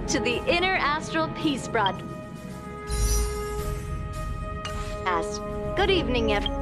To the Inner Astral Peace Broadcast. Good evening, everyone.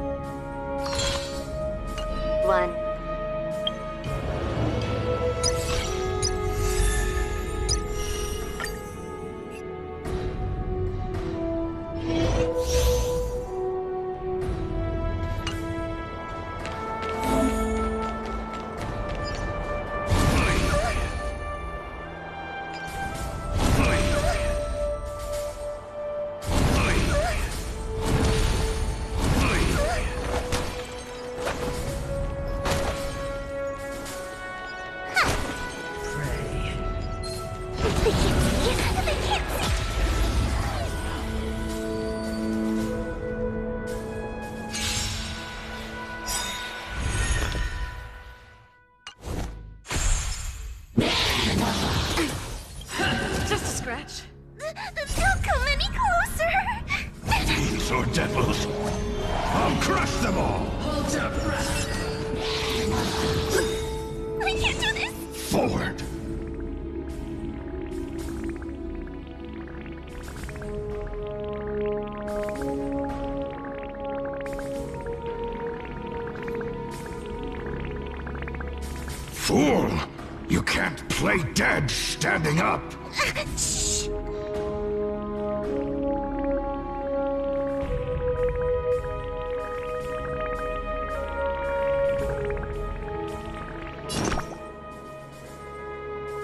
Don't come any closer! Fiends or devils, I'll crush them all! Hold your breath! I can't do this! Forward! Fool! You can't play dead standing up! Shh!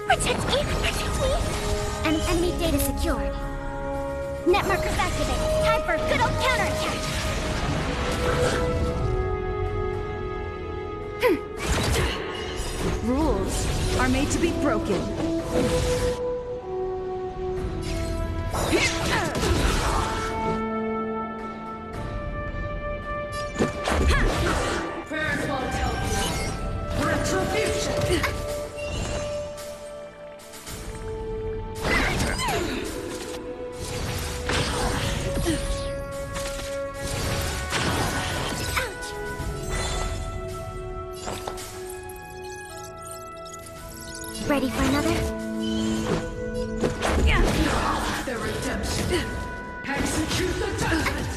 Protect me! Protect me! Enemy data secured. Net markers activated. Time for a good old counterattack! Rules are made to be broken. Prayers won't help you. Retribution! Ready for another? The redemption. Execute the judgment.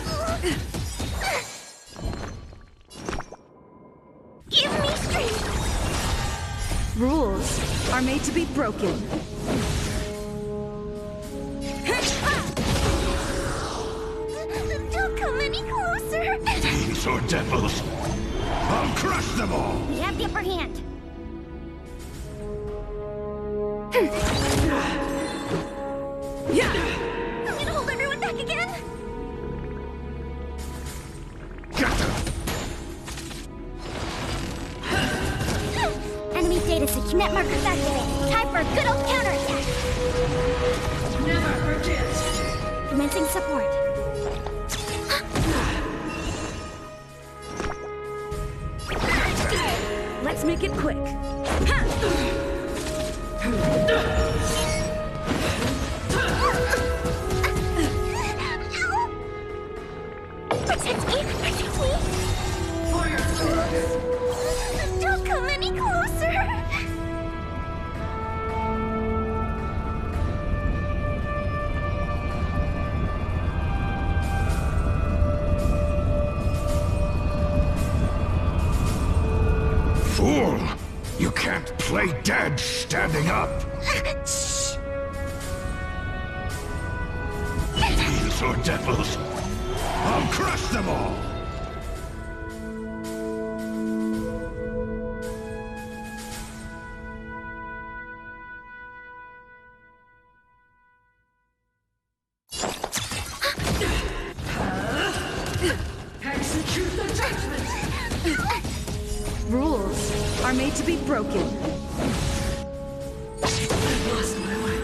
Give me strength! Rules are made to be broken. Don't come any closer! Fiends or devils, I'll crush them all! We have the upper hand. I'm gonna hold everyone back again! GACHA! Enemy data secure. Net markers activated. Time for a good old counterattack! Never forget. Commencing support. Let's make it quick. Protect me! Protect me! For your sins. Don't come any closer! Fool! You can't play dead standing up! Shh. Fiends or devils, I'll crush them all! Execute the judgment! Rules are made to be broken. I've lost my way.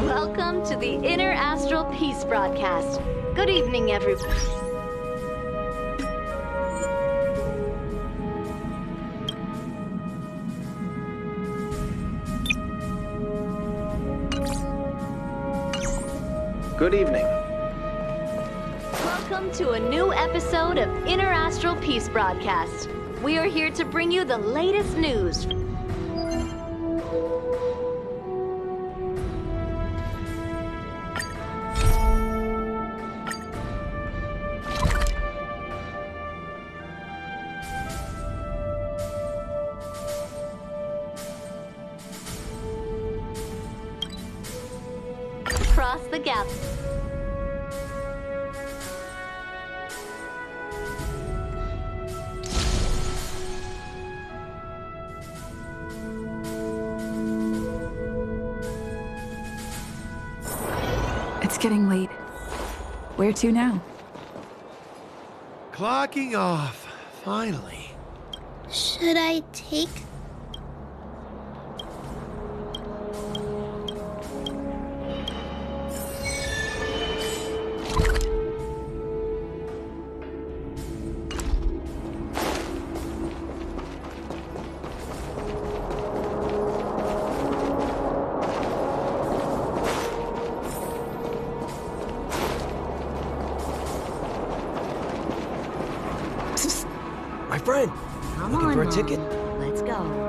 Welcome to the Inner Astral Peace broadcast. Good evening, everyone. Good evening. Welcome to a new episode of Inner Astral Peace broadcast. We are here to bring you the latest news. Across the gap. It's getting late. Where to now? Clocking off, finally. Should I take? My friend, Come looking on, for a Mom. ticket? Let's go.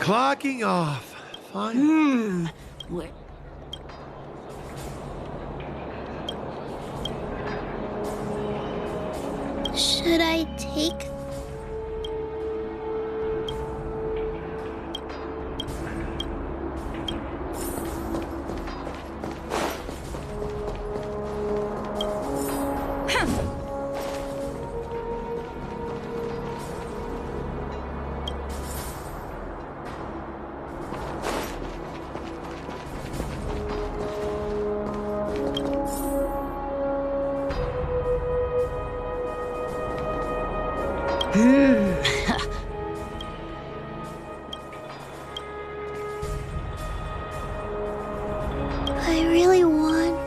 Clocking off, finally. Where? Should I take? I really want.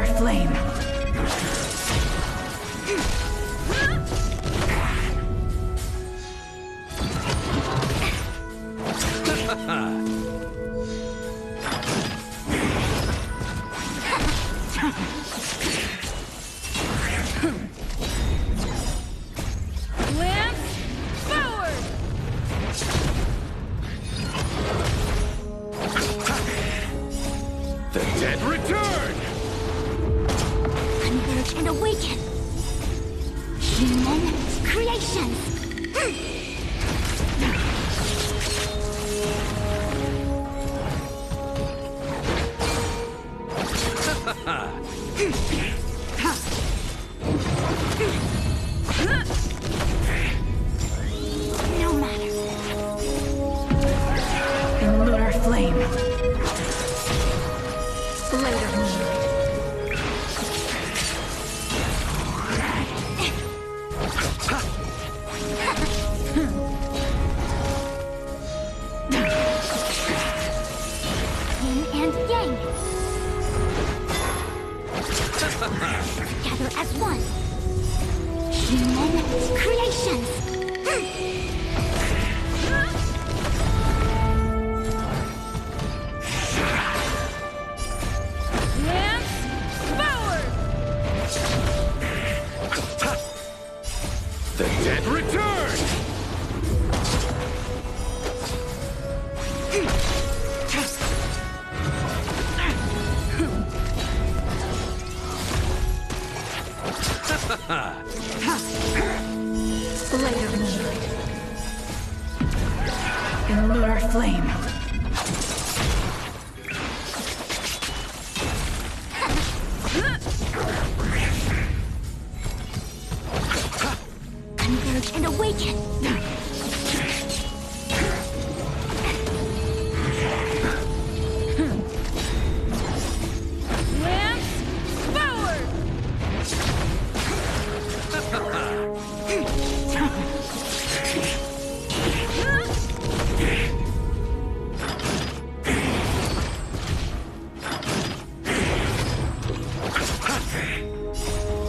lunar flame. Lance forward! The dead return! Converge and awaken. Human creations. No matter. In lunar flame. Blade of moonlight. Yin and yang. Together as one. Human creations. Lance forward! The dead return! Blade of moonlight. In lunar flame. Converge and awaken. Lance forward!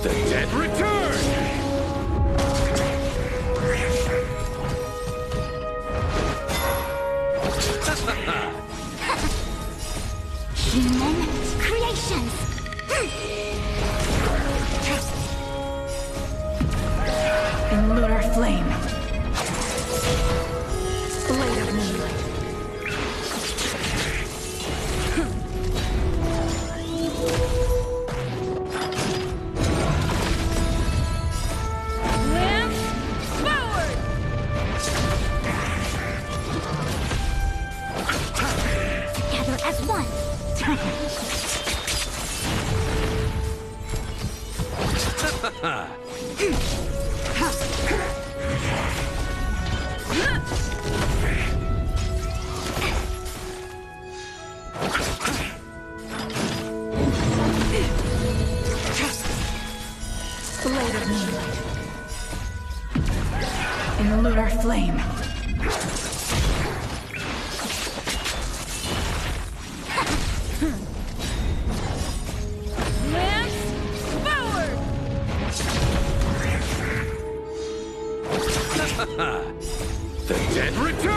The dead return! Human creations. In lunar flame. Blade of moonlight. Lance forward! Together as one. Blade of moonlight. In lunar flame. Lance forward! The dead return!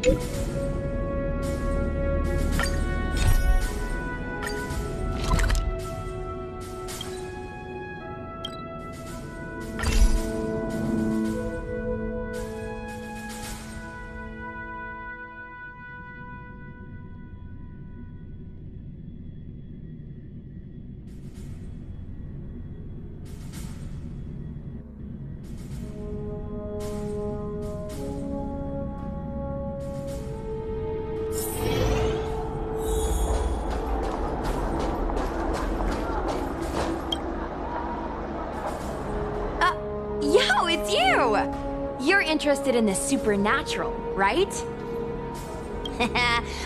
Yo, it's you! You're interested in the supernatural, right?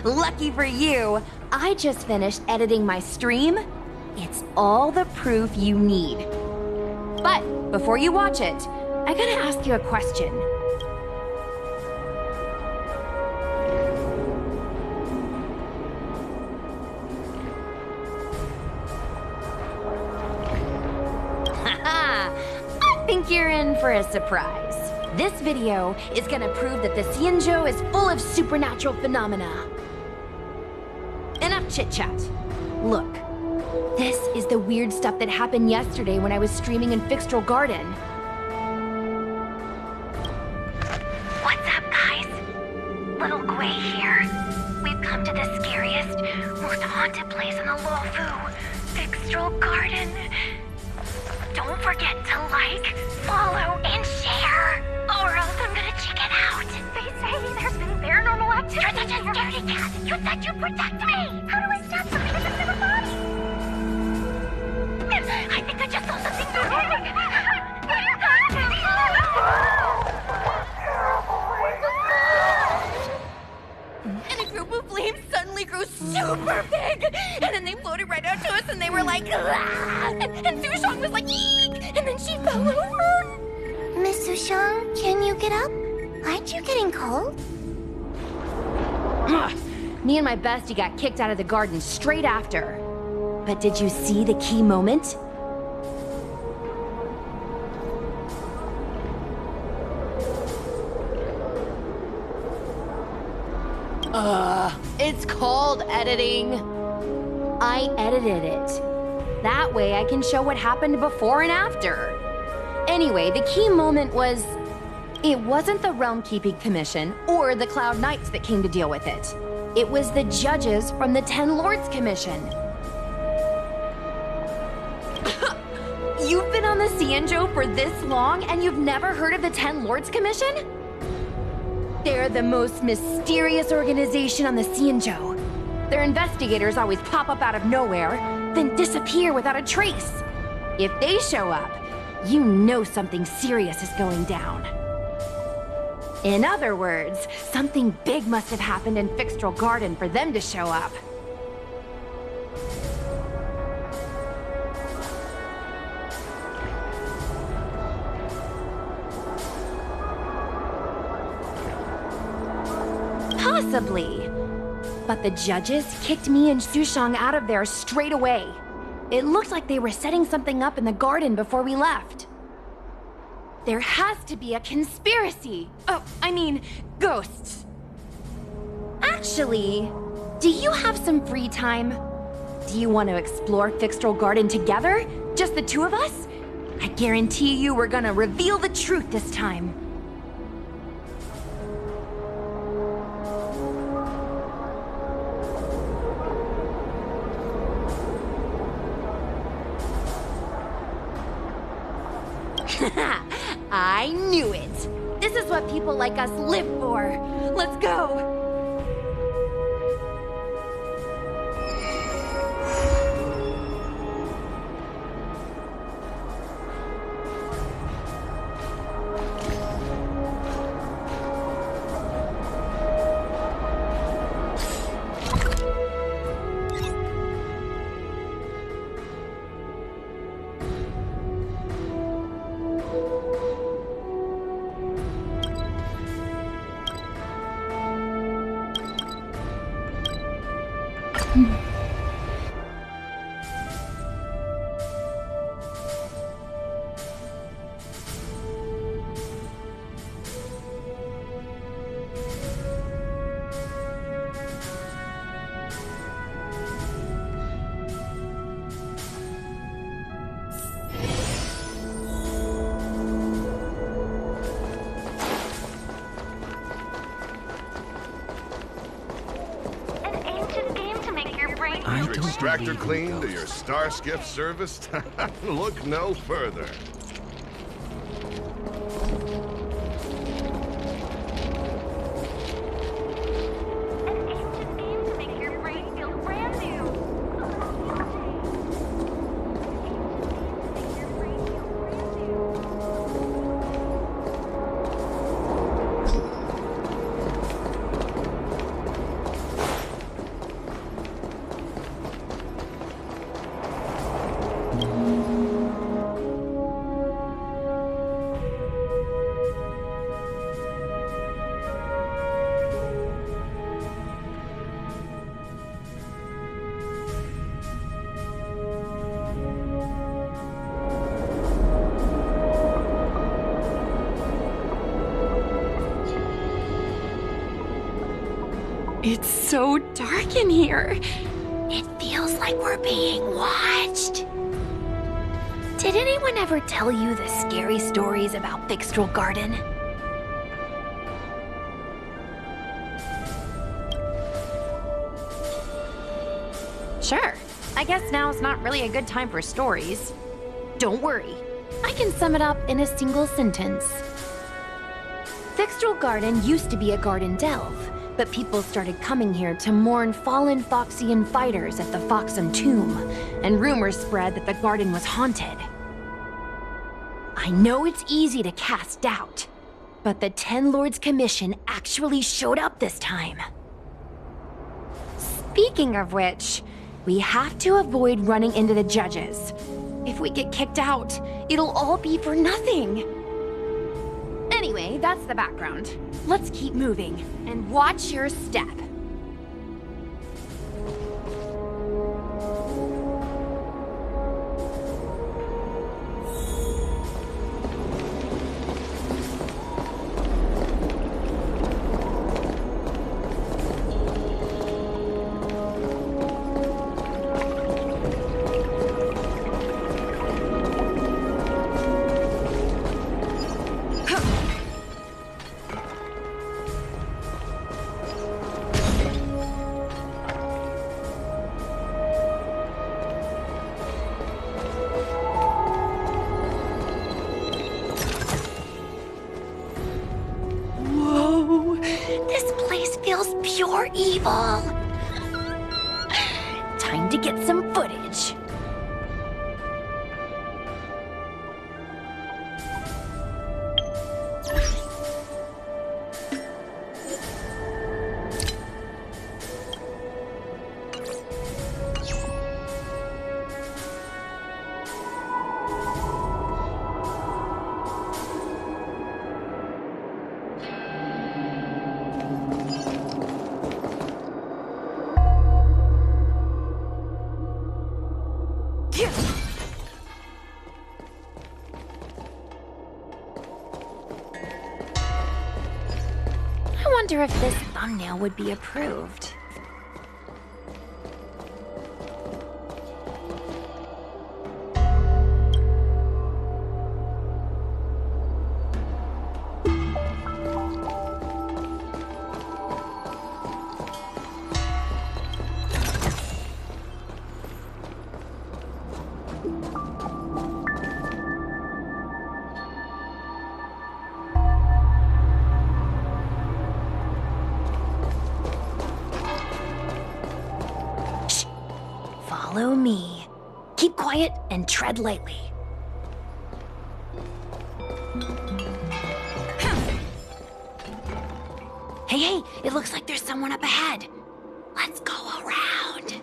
Lucky for you, I just finished editing my stream. It's all the proof you need. But before you watch it, I gotta ask you a question. I think you're in for a surprise. This video is gonna prove that the Xianzhou is full of supernatural phenomena. Enough chit-chat. Look, this is the weird stuff that happened yesterday when I was streaming in Fixtral Garden. What's up, guys? Little Gui here. We've come to the scariest, most haunted place in the Luofu, Fixtral Garden. Don't forget to like, follow, and share, or else I'm gonna check it out. They say there's been paranormal activity. You're such a scaredy cat. You said you'd protect me. How do I stop something in the silver body? I think I just saw something moving. And a group of flames suddenly grew super big! And then they floated right out to us and they were like, ah! And Sushong was like, eek! And then she fell over! Miss Sushong, can you get up? Aren't you getting cold? Ugh. Me and my bestie got kicked out of the garden straight after. But did you see the key moment? It's called editing. I edited it. That way I can show what happened before and after. Anyway, the key moment was... It wasn't the Realm Keeping Commission or the Cloud Knights that came to deal with it. It was the judges from the Ten Lords Commission. You've been on the Xianzhou for this long and you've never heard of the Ten Lords Commission? They're the most mysterious organization on the Xianzhou. Their investigators always pop up out of nowhere, then disappear without a trace. If they show up, you know something serious is going down. In other words, something big must have happened in Fixtral Garden for them to show up. Possibly. But the judges kicked me and Sushong out of there straight away. It looked like they were setting something up in the garden before we left. There has to be a conspiracy. Oh, I mean, ghosts. Actually, do you have some free time? Do you want to explore Fixtral Garden together? Just the two of us? I guarantee you we're gonna reveal the truth this time. I knew it! This is what people like us live for! Let's go! Your extractor cleaned or your star skiff serviced? Look no further. An ancient game to make your brain feel brand new. It's so dark in here. It feels like we're being watched. Did anyone ever tell you the scary stories about Fixtral Garden? Sure. I guess now's not really a good time for stories. Don't worry. I can sum it up in a single sentence. Fixtral Garden used to be a garden delve, but people started coming here to mourn fallen Foxian fighters at the Foxen tomb, and rumors spread that the garden was haunted. I know it's easy to cast doubt, but the Ten Lords Commission actually showed up this time. Speaking of which, we have to avoid running into the judges. If we get kicked out, it'll all be for nothing. Anyway, that's the background. Let's keep moving, and watch your step. Pure evil. Time to get some footage. I wonder if this thumbnail would be approved. Follow me. Keep quiet and tread lightly. Hey, it looks like there's someone up ahead. Let's go around.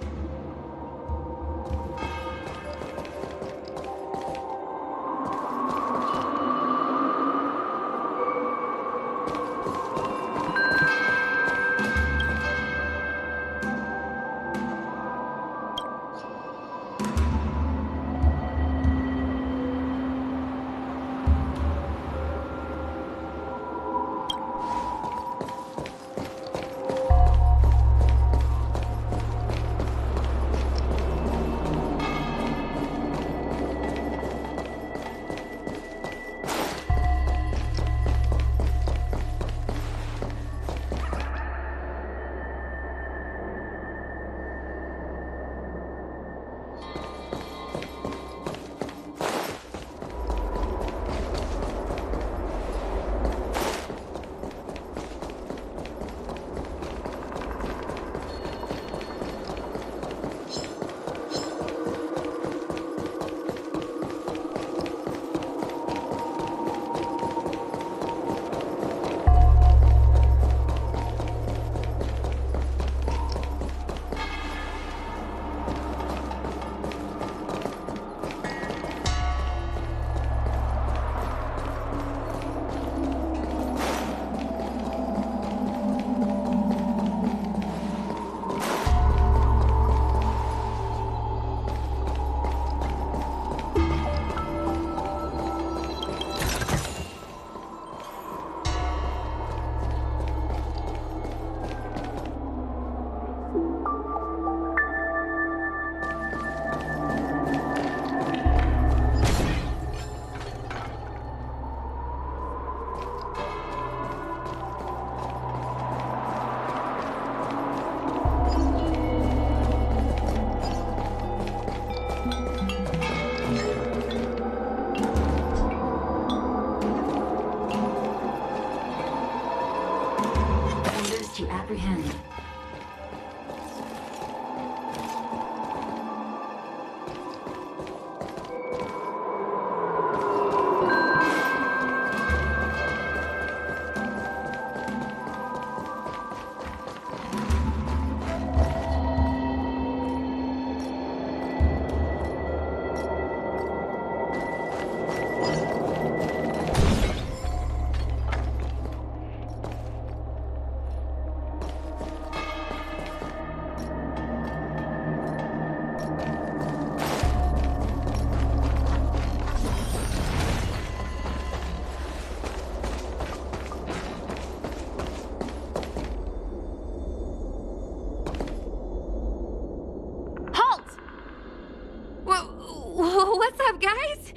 up, guys?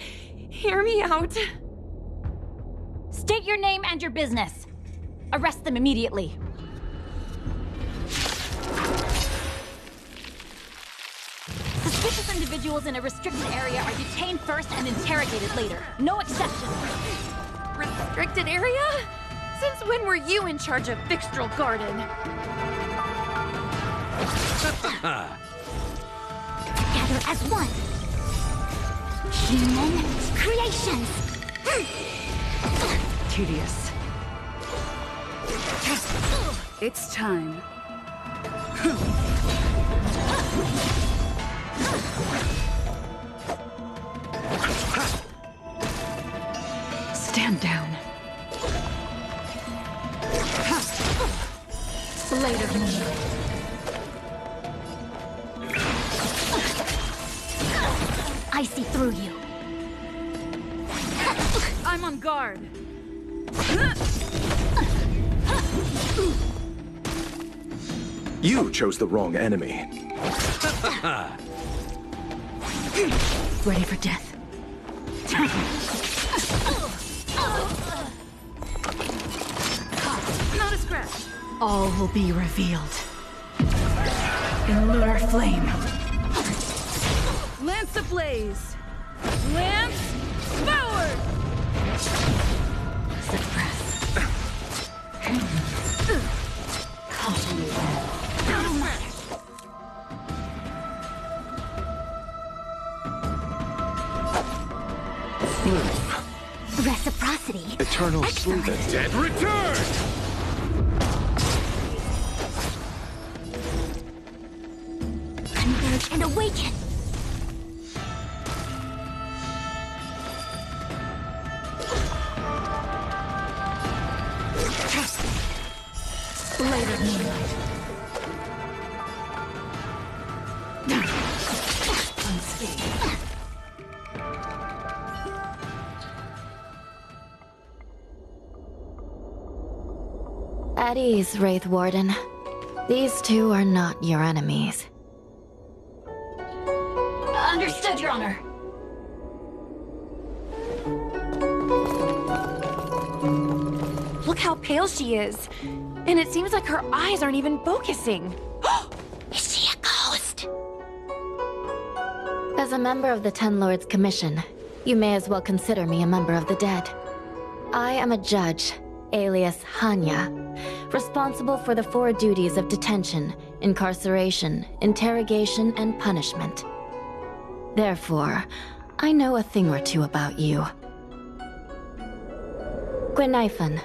Hear me out. State your name and your business. Arrest them immediately. Suspicious individuals in a restricted area are detained first and interrogated later. No exceptions. Restricted area? Since when were you in charge of Fixtral Garden? Together as one. Human creations. Tedious. It's time. Stand down. Blade of moonlight. I see through you. I'm on guard. You chose the wrong enemy. Ready for death. Not a scratch. All will be revealed. In lunar flame. Lance ablaze. Lance forward. Suppress. Reciprocity. Eternal sleep. Dead return! Converge and awaken. Blade of moonlight. Unscathed. At ease, Wraith Warden. These two are not your enemies. Understood, Your Honor. Look how pale she is. And it seems like her eyes aren't even focusing. Is she a ghost? As a member of the Ten Lords Commission, you may as well consider me a member of the dead. I am a judge, alias Hanya, responsible for the 4 duties of detention, incarceration, interrogation, and punishment. Therefore, I know a thing or two about you. Gwenifan,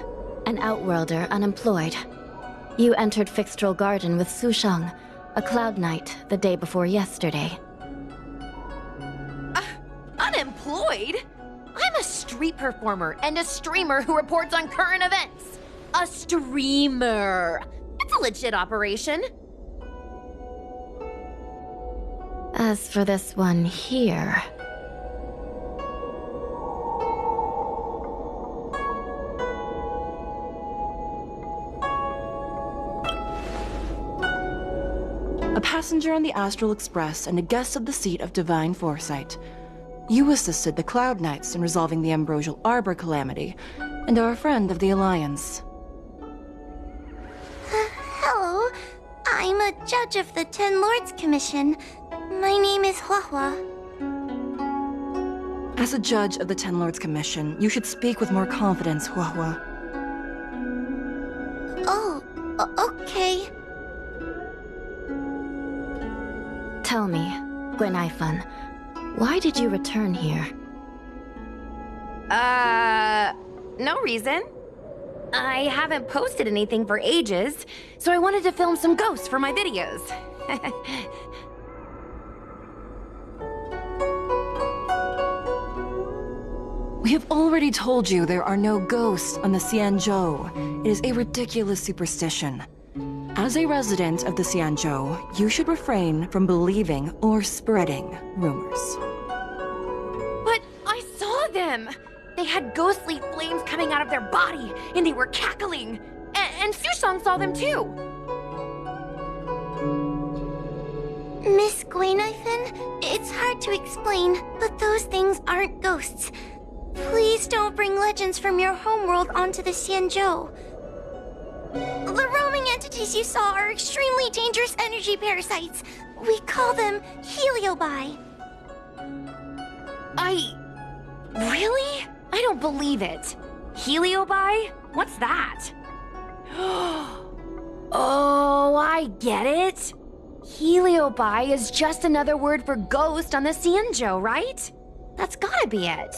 an outworlder unemployed. You entered Fixtral Garden with Sushang, a Cloud Knight, the day before yesterday. Unemployed? I'm a street performer and a streamer who reports on current events. A streamer. It's a legit operation. As for this one here... A passenger on the Astral Express and a guest of the seat of divine foresight. You assisted the Cloud Knights in resolving the Ambrosial Arbor calamity, and are a friend of the Alliance. Hello. I'm a judge of the Ten Lords Commission. My name is Huahua. As a judge of the Ten Lords Commission, you should speak with more confidence, Huahua. Oh, okay. Tell me, Gwenifan, why did you return here? No reason. I haven't posted anything for ages, so I wanted to film some ghosts for my videos. We have already told you there are no ghosts on the Xianzhou. It is a ridiculous superstition. As a resident of the Xianzhou, you should refrain from believing or spreading rumors. But I saw them! They had ghostly flames coming out of their body, and they were cackling! And Sushang saw them too! Miss Gwenifan, It's hard to explain, but those things aren't ghosts. Please don't bring legends from your homeworld onto the Xianzhou. The roaming entities you saw are extremely dangerous energy parasites. We call them heliobi. Really? I don't believe it. Heliobi? What's that? Oh, I get it. Heliobi is just another word for ghost on the Xianzhou, right? That's gotta be it.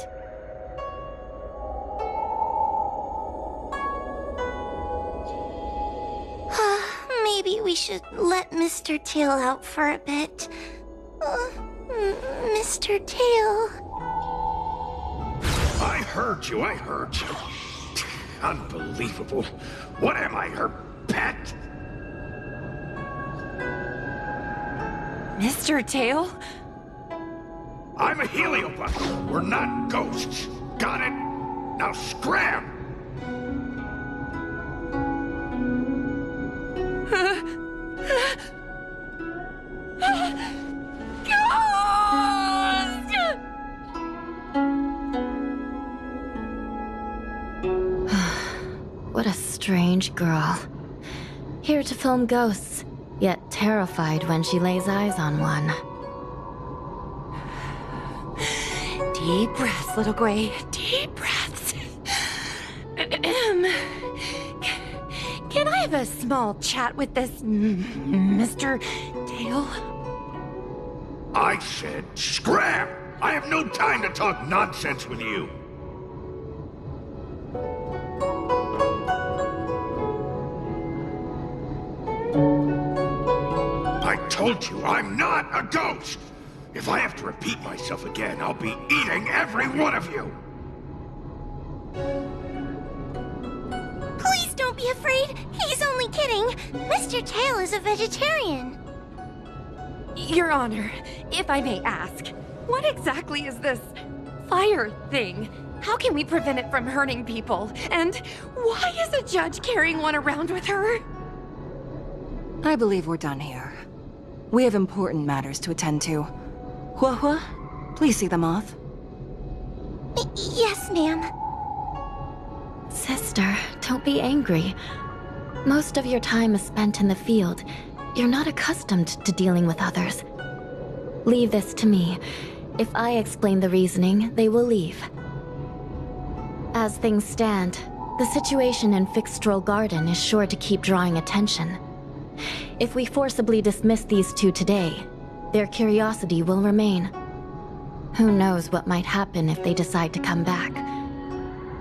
Maybe we should let Mr. Tail out for a bit. Mr. Tail. I heard you. Unbelievable. What am I, her pet? Mr. Tail? I'm a heliobus. We're not ghosts. Got it? Now scram! What a strange girl. Here to film ghosts, yet terrified when she lays eyes on one. Deep breaths, little Gray. Deep breaths. Can I have a small chat with this Mr. Tail? I said scram! I have no time to talk nonsense with you. I told you I'm not a ghost! If I have to repeat myself again, I'll be eating every one of you! Please don't be afraid. He's only kidding. Mr. Tail is a vegetarian. Your Honor, if I may ask, what exactly is this fire thing? How can we prevent it from hurting people? And why is a judge carrying one around with her? I believe we're done here. We have important matters to attend to. Huahua, please see them off. Yes, ma'am. Sister, don't be angry. Most of your time is spent in the field. You're not accustomed to dealing with others. Leave this to me. If I explain the reasoning, they will leave. As things stand, the situation in Fixstrol Garden is sure to keep drawing attention. If we forcibly dismiss these two today, their curiosity will remain. Who knows what might happen if they decide to come back.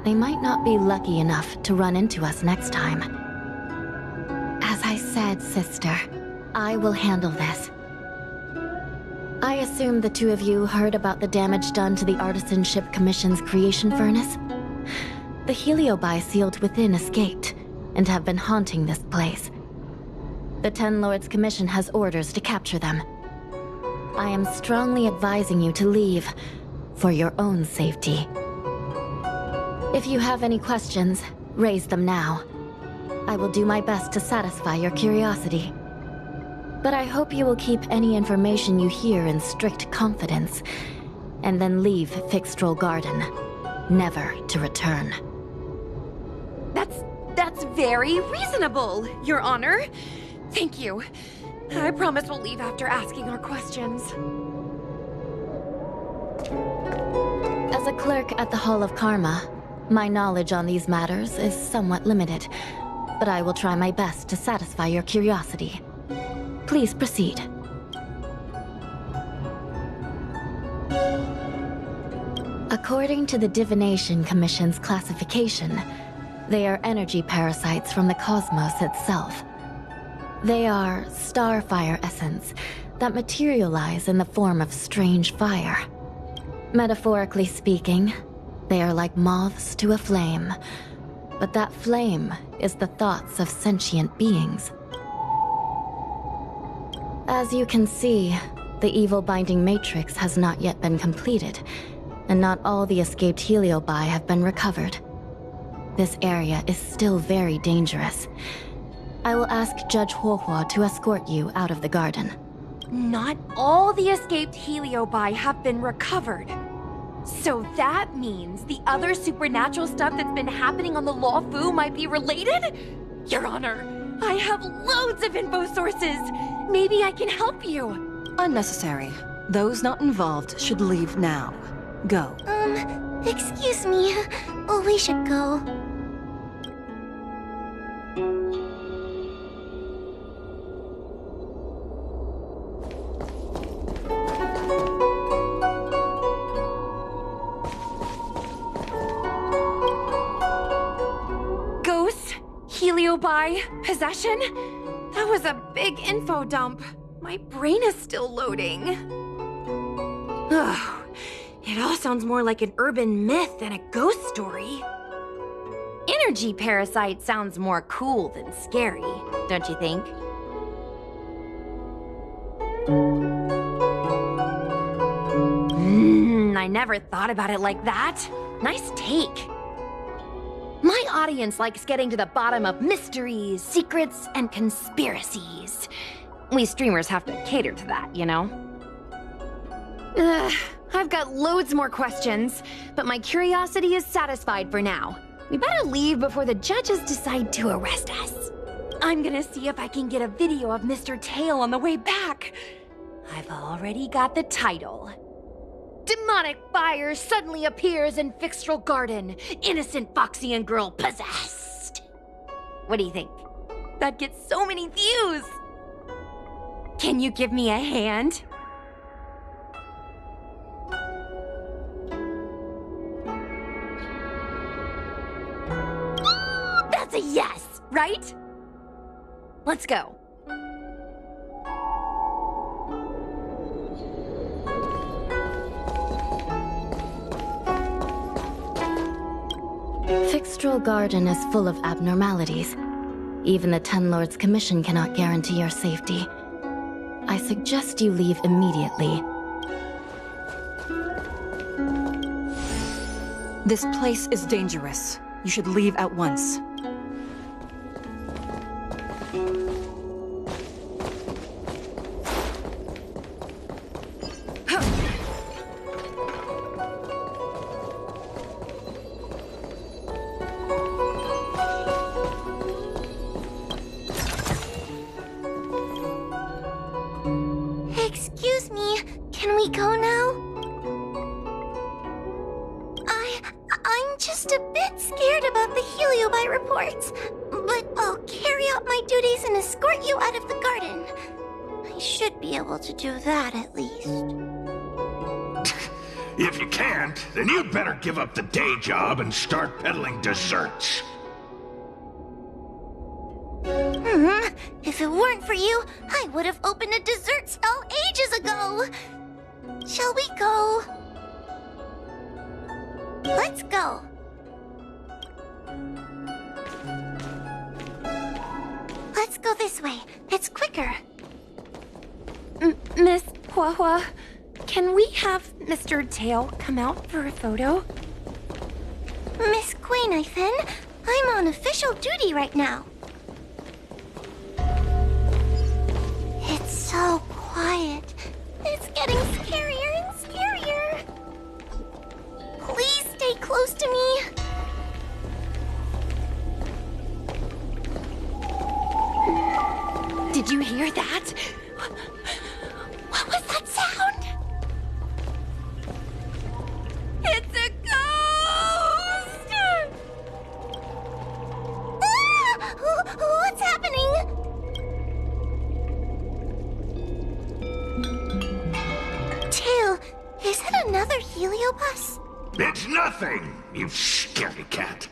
They might not be lucky enough to run into us next time. As I said, sister, I will handle this. I assume the two of you heard about the damage done to the Artisanship Commission's creation furnace? The heliobi sealed within escaped, and have been haunting this place. The Ten Lords Commission has orders to capture them. I am strongly advising you to leave, for your own safety. If you have any questions, raise them now. I will do my best to satisfy your curiosity. But I hope you will keep any information you hear in strict confidence, and then leave Fixstrol Garden, never to return. That's very reasonable, Your Honor. Thank you. I promise we'll leave after asking our questions. As a clerk at the Hall of Karma, my knowledge on these matters is somewhat limited, but I will try my best to satisfy your curiosity. Please proceed. According to the Divination Commission's classification, they are energy parasites from the cosmos itself. They are starfire essence that materialize in the form of strange fire. Metaphorically speaking, they are like moths to a flame, but that flame is the thoughts of sentient beings. As you can see, the evil binding matrix has not yet been completed, and not all the escaped heliobi have been recovered. This area is still very dangerous. I will ask Judge Huohuo to escort you out of the garden. not all the escaped heliobi have been recovered. So that means the other supernatural stuff that's been happening on the Lawfu might be related? Your Honor, I have loads of info sources. Maybe I can help you. Unnecessary. Those not involved should leave now. Go. Excuse me. We should go. Ghosts, heliobi, possession? That was a big info dump. My brain is still loading. Ugh. It all sounds more like an urban myth than a ghost story. Energy parasite sounds more cool than scary, don't you think? I never thought about it like that. Nice take. My audience likes getting to the bottom of mysteries, secrets, and conspiracies. We streamers have to cater to that, you know? I've got loads more questions, but my curiosity is satisfied for now. We better leave before the judges decide to arrest us. I'm gonna see if I can get a video of Mr. Tail on the way back. I've already got the title. Demonic fire suddenly appears in Fixtral Garden. Innocent Foxian girl possessed. What do you think? That gets so many views. Can you give me a hand? That's a yes, right? Let's go. Fixtral Garden is full of abnormalities. Even the Ten Lords Commission cannot guarantee your safety. I suggest you leave immediately. This place is dangerous. You should leave at once. Excuse me, can we go now? I'm just a bit scared about the heliobi reports, but I'll carry out my duties and escort you out of the garden. I should be able to do that at least. If you can't, then you'd better give up the day job and start peddling desserts. If it weren't for you, I would have opened a dessert stall ages ago. Shall we go? Let's go. Let's go this way. It's quicker. Miss Huahua, can we have Mr. Tail come out for a photo? Miss Quainifin, I'm on official duty right now. It's so quiet. It's getting scarier and scarier. Please stay close to me. Did you hear that? What was that sound? It's a ghost! What's happening? Tail, is it another heliobus? It's nothing, you scaredy cat.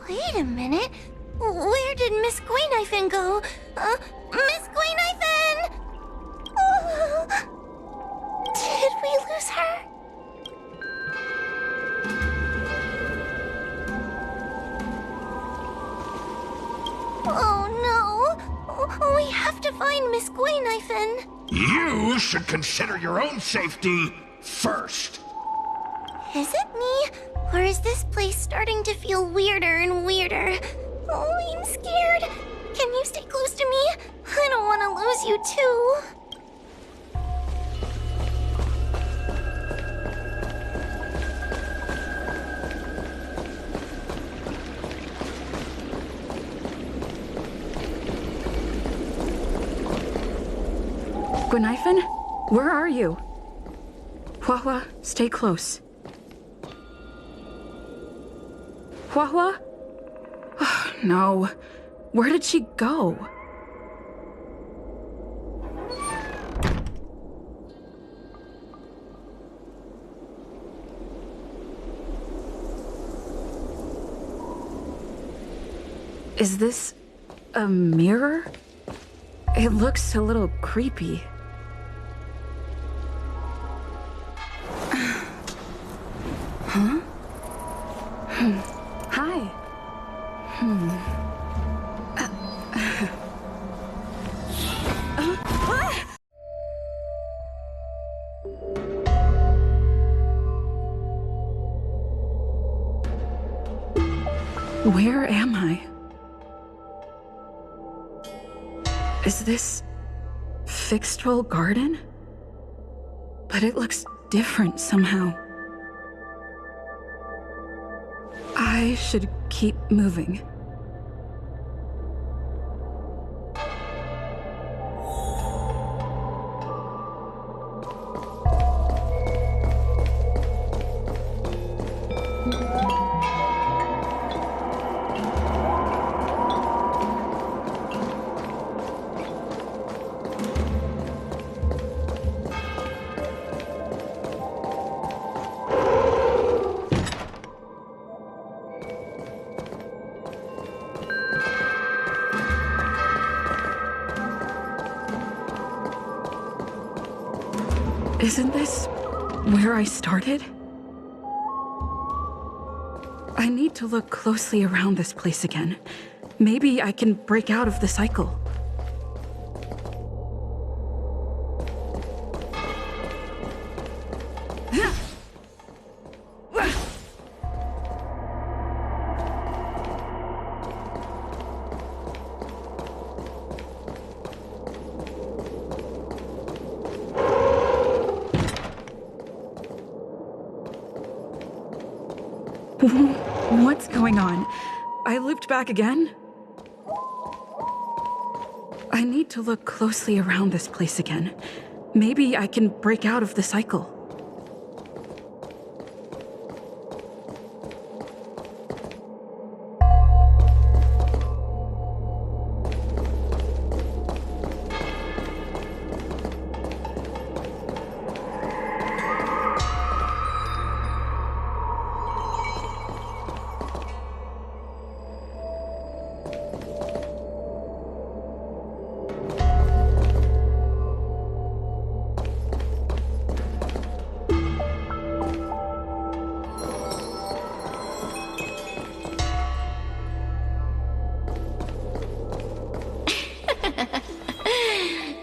Wait a minute. Where did Miss Quainifin go? Miss Quainifin! Did we lose her? Oh no! We have to find Miss Quainifin. You should consider your own safety first. Is it me? Or is this place starting to feel weirder and weirder? Oh, I'm scared. Can you stay close to me? I don't want to lose you too. Gwenifin? Where are you? Hua, stay close. Hua? Oh, no. Where did she go? Is this a mirror? It looks a little creepy. Huh? Hi. Where am I? Is this Fixed-Roll Garden? But it looks different somehow. I should keep moving. Isn't this where I started? I need to look closely around this place again. Maybe I can break out of the cycle. What's going on? I looped back again? I need to look closely around this place again. Maybe I can break out of the cycle.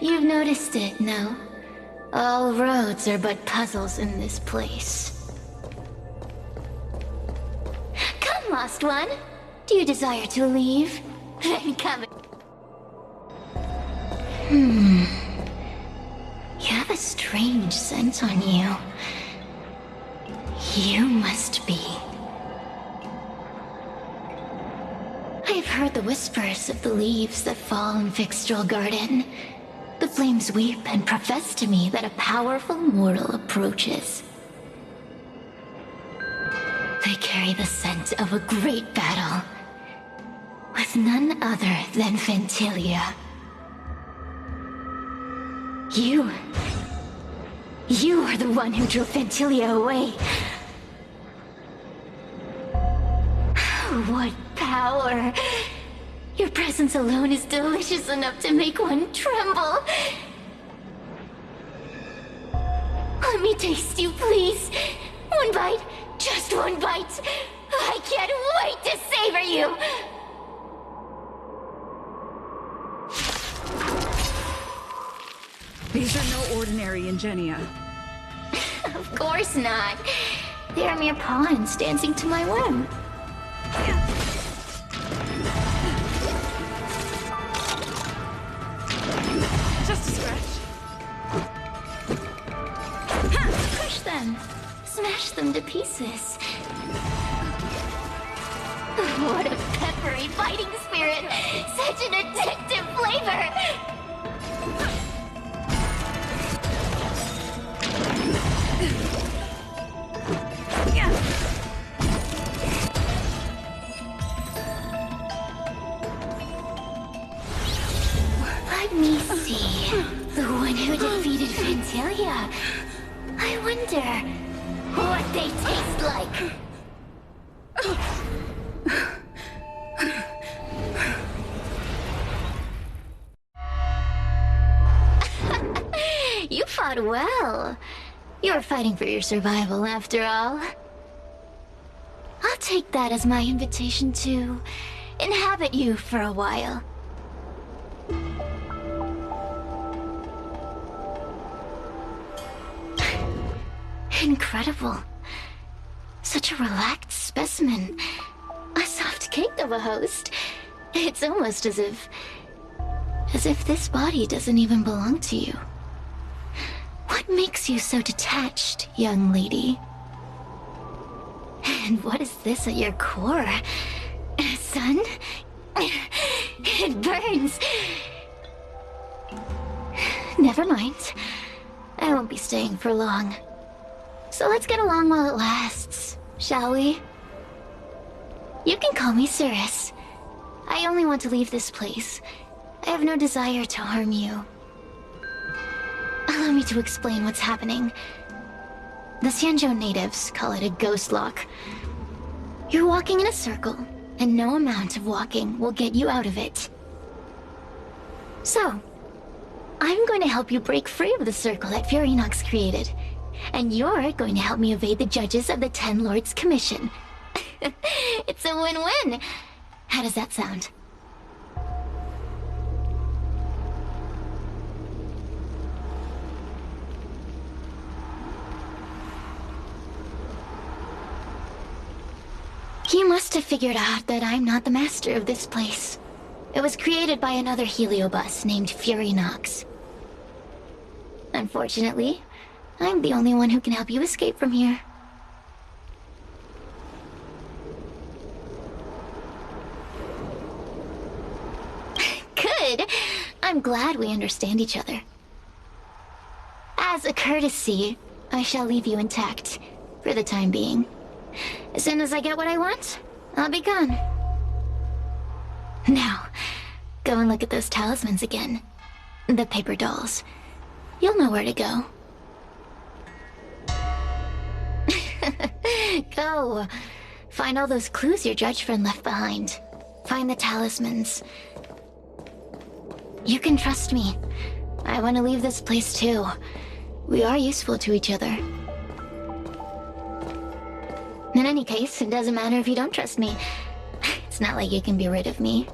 You've noticed it, no? All roads are but puzzles in this place. Come, lost one. Do you desire to leave? Then come. You have a strange scent on you. You must be. I've heard the whispers of the leaves that fall in Fixed-Roll Garden. The flames weep and profess to me that a powerful mortal approaches. They carry the scent of a great battle, with none other than Ventilia. You are the one who drove Ventilia away. What power! Your presence alone is delicious enough to make one tremble. Let me taste you, please. One bite, just one bite. I can't wait to savor you. These are no ordinary Ingenia. Of course not. They are mere pawns dancing to my whim. Just a scratch. Push them. Smash them to pieces. What a peppery fighting spirit! Such an addictive flavor! I wonder what they taste like. You fought well. You were fighting for your survival, after all. I'll take that as my invitation to inhabit you for a while. Incredible. Such a relaxed specimen. A soft cake of a host. It's almost as if this body doesn't even belong to you. What makes you so detached, young lady? And what is this at your core? Sun? It burns. Never mind. I won't be staying for long. So let's get along while it lasts, shall we? You can call me Cirrus. I only want to leave this place. I have no desire to harm you. Allow me to explain what's happening. The Xianzhou natives call it a ghost lock. You're walking in a circle, and no amount of walking will get you out of it. So, I'm going to help you break free of the circle that Furinox created. And you're going to help me evade the judges of the 10 Lords Commission. It's a win-win. How does that sound? You must have figured out that I'm not the master of this place. It was created by another heliobus named Furinox. Unfortunately, I'm the only one who can help you escape from here. Good! I'm glad we understand each other. As a courtesy, I shall leave you intact, for the time being. As soon as I get what I want, I'll be gone. Now, go and look at those talismans again. The paper dolls. You'll know where to go. Go. Find all those clues your judge friend left behind. Find the talismans. You can trust me. I want to leave this place too. We are useful to each other. In any case, it doesn't matter if you don't trust me. It's not like you can be rid of me.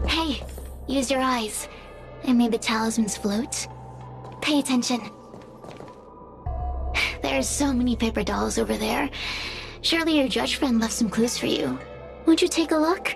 Hey, use your eyes. I made the talismans float. Pay attention. There's so many paper dolls over there. Surely your judge friend left some clues for you. Won't you take a look?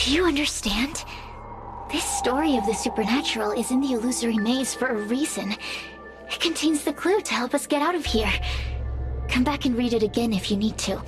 Do you understand? This story of the supernatural is in the illusory maze for a reason. It contains the clue to help us get out of here. Come back and read it again if you need to.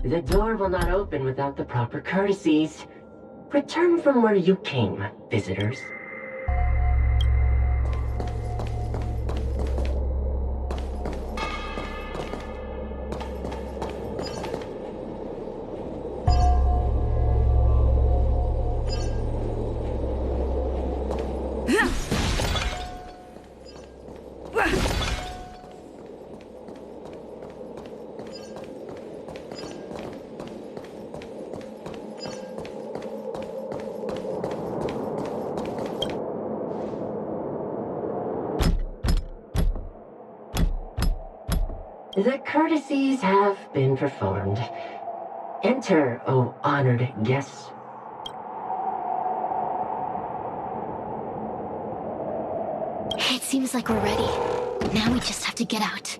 The door will not open without the proper courtesies. Return from where you came, visitors. The courtesies have been performed. Enter, O honored guests. It seems like we're ready. Now we just have to get out.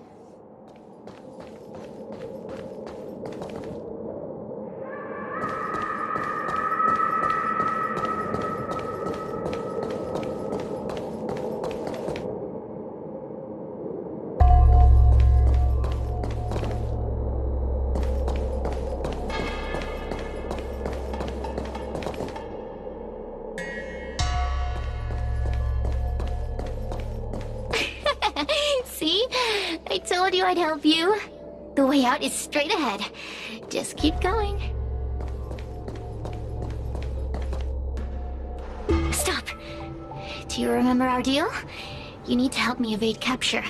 See? I told you I'd help you. The way out is straight ahead. Just keep going. Stop. Do you remember our deal? You need to help me evade capture.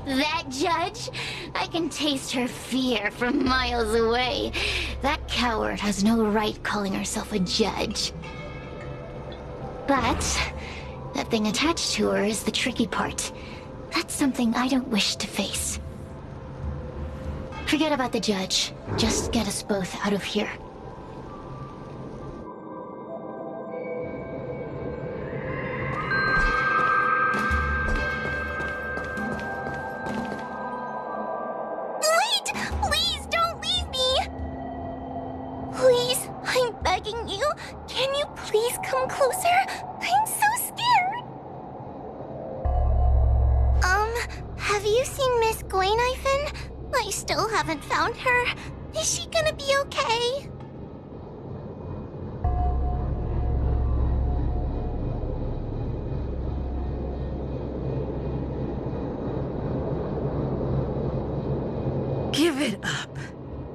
That judge? I can taste her fear from miles away. That coward has no right calling herself a judge. But that thing attached to her is the tricky part. That's something I don't wish to face. Forget about the judge. Just get us both out of here. Have you seen Miss Gwaynifin? I still haven't found her. Is she gonna be okay? Give it up.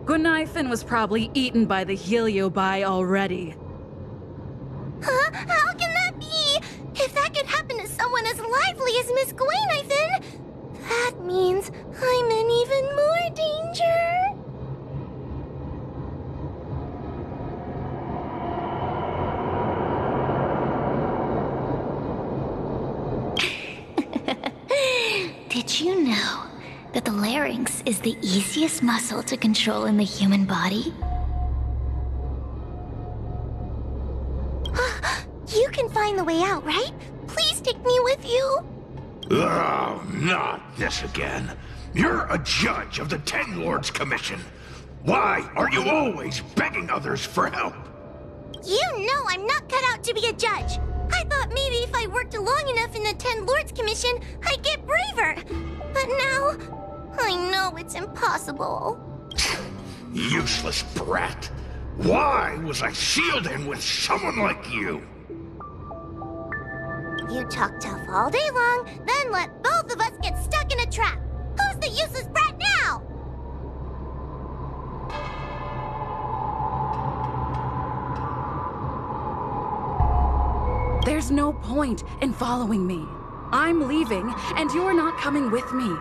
Gwaynifin was probably eaten by the Heliobi already. Huh? How can that be? If that could happen to someone as lively as Miss Gwaynifin, that means I'm in even more danger. Did you know that the larynx is the easiest muscle to control in the human body? You can find the way out, right? Please take me with you. Oh, not this again. You're a judge of the Ten Lords Commission. Why are you always begging others for help? You know I'm not cut out to be a judge. I thought maybe if I worked long enough in the Ten Lords Commission, I'd get braver. But now, I know it's impossible. Useless brat. Why was I sealed in with someone like you? You talk tough all day long, then let both of us get stuck in a trap. Who's the useless brat now? There's no point in following me. I'm leaving, and you're not coming with me.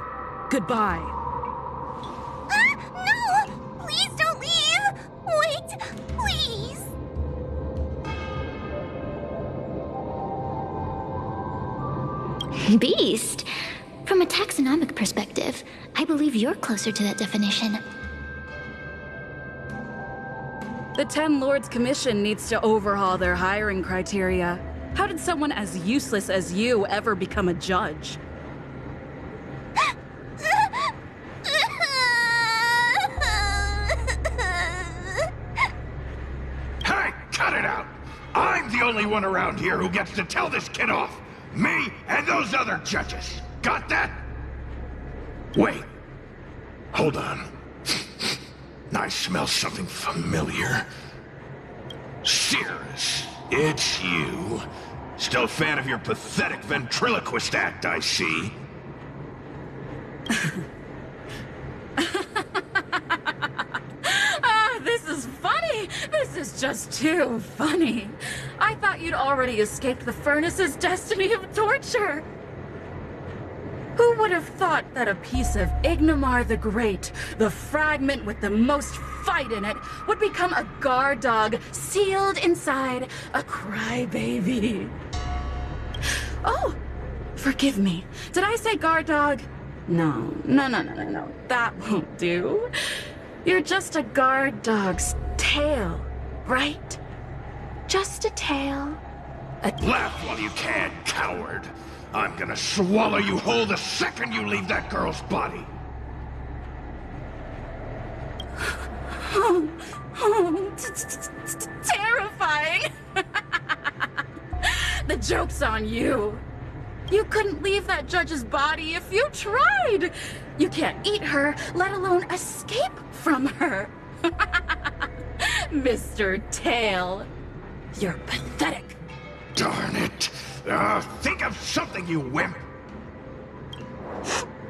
Goodbye. No! Please don't leave! Wait, please! Beast? From a taxonomic perspective, I believe you're closer to that definition. The Ten Lords Commission needs to overhaul their hiring criteria. How did someone as useless as you ever become a judge? Hey, cut it out! I'm the only one around here who gets to tell this kid off. Me and those other judges. Got that? Wait. Hold on. I smell something familiar. Cirrus, it's you. Still a fan of your pathetic ventriloquist act, I see. This is funny! This is just too funny. I thought you'd already escaped the furnace's destiny of torture. Who would have thought that a piece of Ignomar the Great, the fragment with the most fight in it, would become a guard dog sealed inside a crybaby? Oh, forgive me. Did I say guard dog? No. That won't do. You're just a guard dog's tail, right? Just a tail. Laugh while you can, coward. I'm gonna swallow you whole the second you leave that girl's body. Terrifying! The joke's on you. You couldn't leave that judge's body if you tried. You can't eat her, let alone escape from her. Mr. Tail, you're pathetic. Darn it. Think of something, you wimp.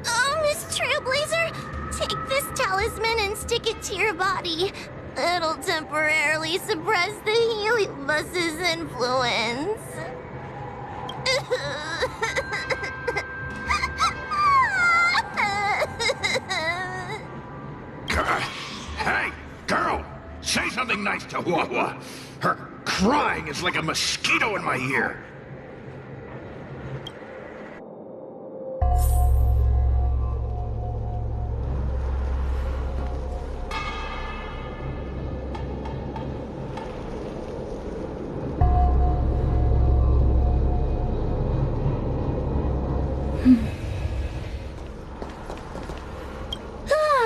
Oh, Miss Trailblazer, take this talisman and stick it to your body. It'll temporarily suppress the Heliobus's influence. Hey, girl! Say something nice to Wawa. Her crying is like a mosquito in my ear.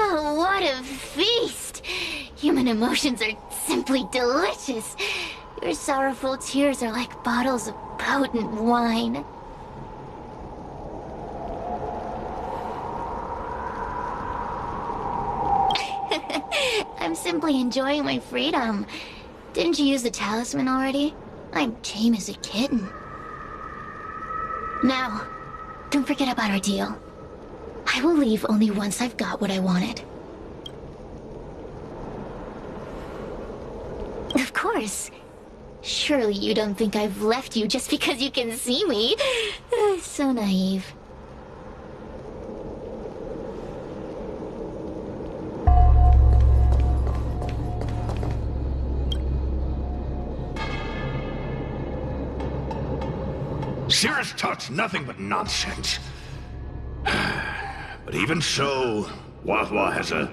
What a feast! Human emotions are simply delicious. Your sorrowful tears are like bottles of potent wine. I'm simply enjoying my freedom. Didn't you use the talisman already? I'm tame as a kitten. Now, don't forget about our deal. I will leave only once I've got what I wanted. Of course. Surely you don't think I've left you just because you can see me. So naive. Cirrus talks nothing but nonsense. But even so, Wawa has a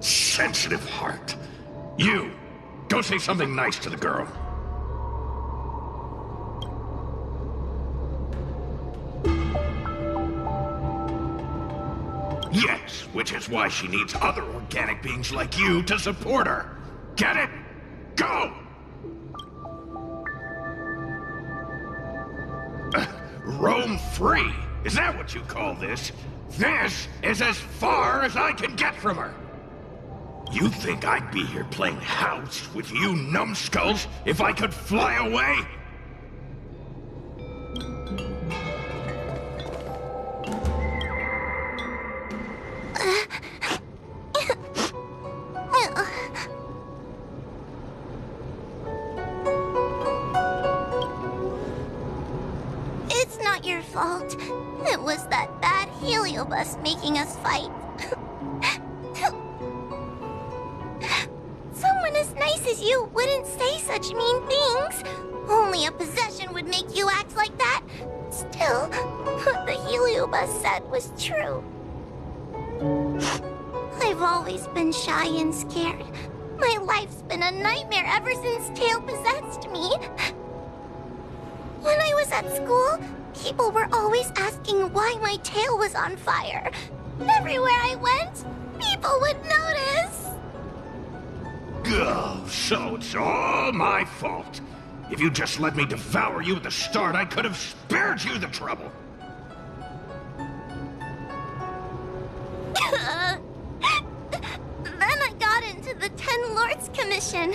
sensitive heart. You, go say something nice to the girl. Yes, which is why she needs other organic beings like you to support her. Get it? Go! Roam free? Is that what you call this? This is as far as I can get from her. You think I'd be here playing house with you numbskulls if I could fly away? your fault. It was that bad heliobus making us fight. Someone as nice as you wouldn't say such mean things. Only a possession would make you act like that. Still, what the heliobus said was true. I've always been shy and scared. My life's been a nightmare ever since Tail possessed me. When I was at school, people were always asking why my tail was on fire. Everywhere I went, people would notice. Oh, so it's all my fault. If you just let me devour you at the start, I could have spared you the trouble. Then I got into the 10 Lords Commission.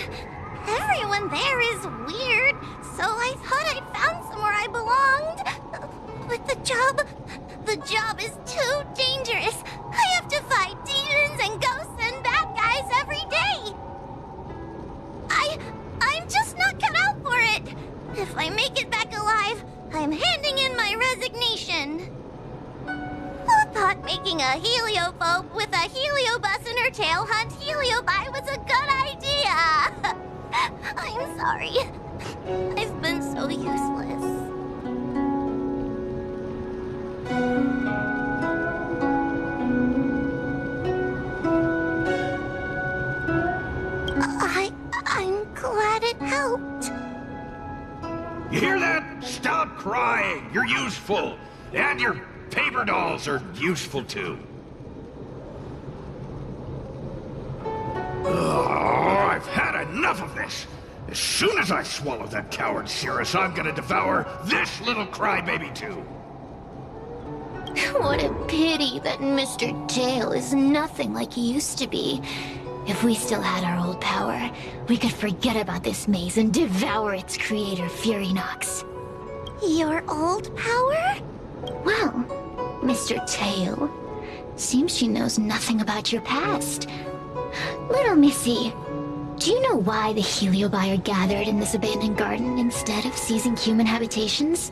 Everyone there is weird, so I thought I'd found somewhere I belonged. But the job is too dangerous. I have to fight demons and ghosts and bad guys every day. I'm just not cut out for it. If I make it back alive, I'm handing in my resignation. Who thought making a heliophobe with a heliobus in her tail hunt heliobi was a good idea? I'm sorry. I've been so useless. I'm glad it helped. You hear that? Stop crying. You're useful. And your paper dolls are useful too. Oh, I've had enough of this. As soon as I swallow that coward Cirrus, I'm gonna devour this little crybaby too. What a pity that Mr. Tail is nothing like he used to be. If we still had our old power, we could forget about this maze and devour its creator, Furynox. Your old power? Well, Mr. Tail, seems she knows nothing about your past. Little Missy, do you know why the Heliobi are gathered in this abandoned garden instead of seizing human habitations?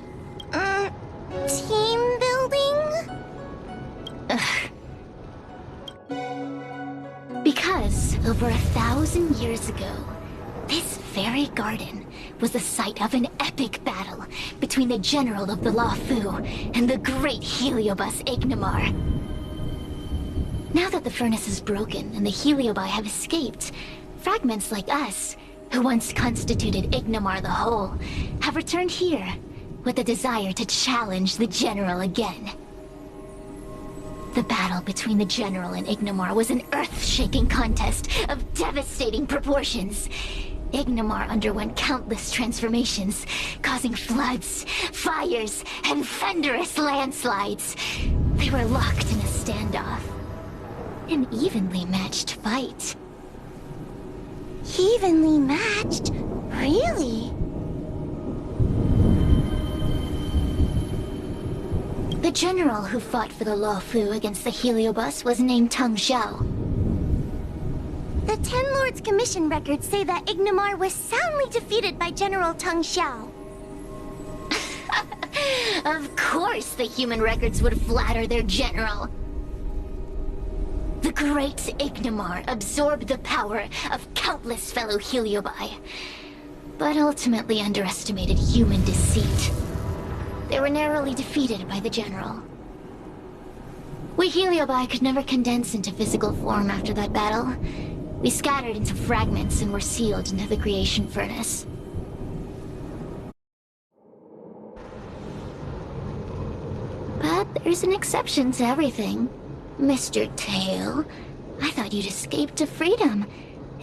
Team building? Ugh. Because over 1,000 years ago, this very garden was the site of an epic battle between the general of the Luofu and the great heliobus Ignimar. Now that the furnace is broken and the heliobi have escaped, fragments like us, who once constituted Ignimar the Whole, have returned here with the desire to challenge the general again. The battle between the general and Ignimar was an earth-shaking contest of devastating proportions. Ignimar underwent countless transformations, causing floods, fires, and thunderous landslides. They were locked in a standoff. An evenly matched fight. Evenly matched? Really? The general who fought for the Luofu against the heliobus was named Tang Xiao. The 10 Lords Commission records say that Ignimar was soundly defeated by General Tang Xiao. Of course the human records would flatter their general. The great Ignimar absorbed the power of countless fellow heliobi, but ultimately underestimated human deceit. They were narrowly defeated by the general. We heliobi could never condense into physical form after that battle. We scattered into fragments and were sealed into the creation furnace. But there's an exception to everything. Mr. Tail, I thought you'd escaped to freedom.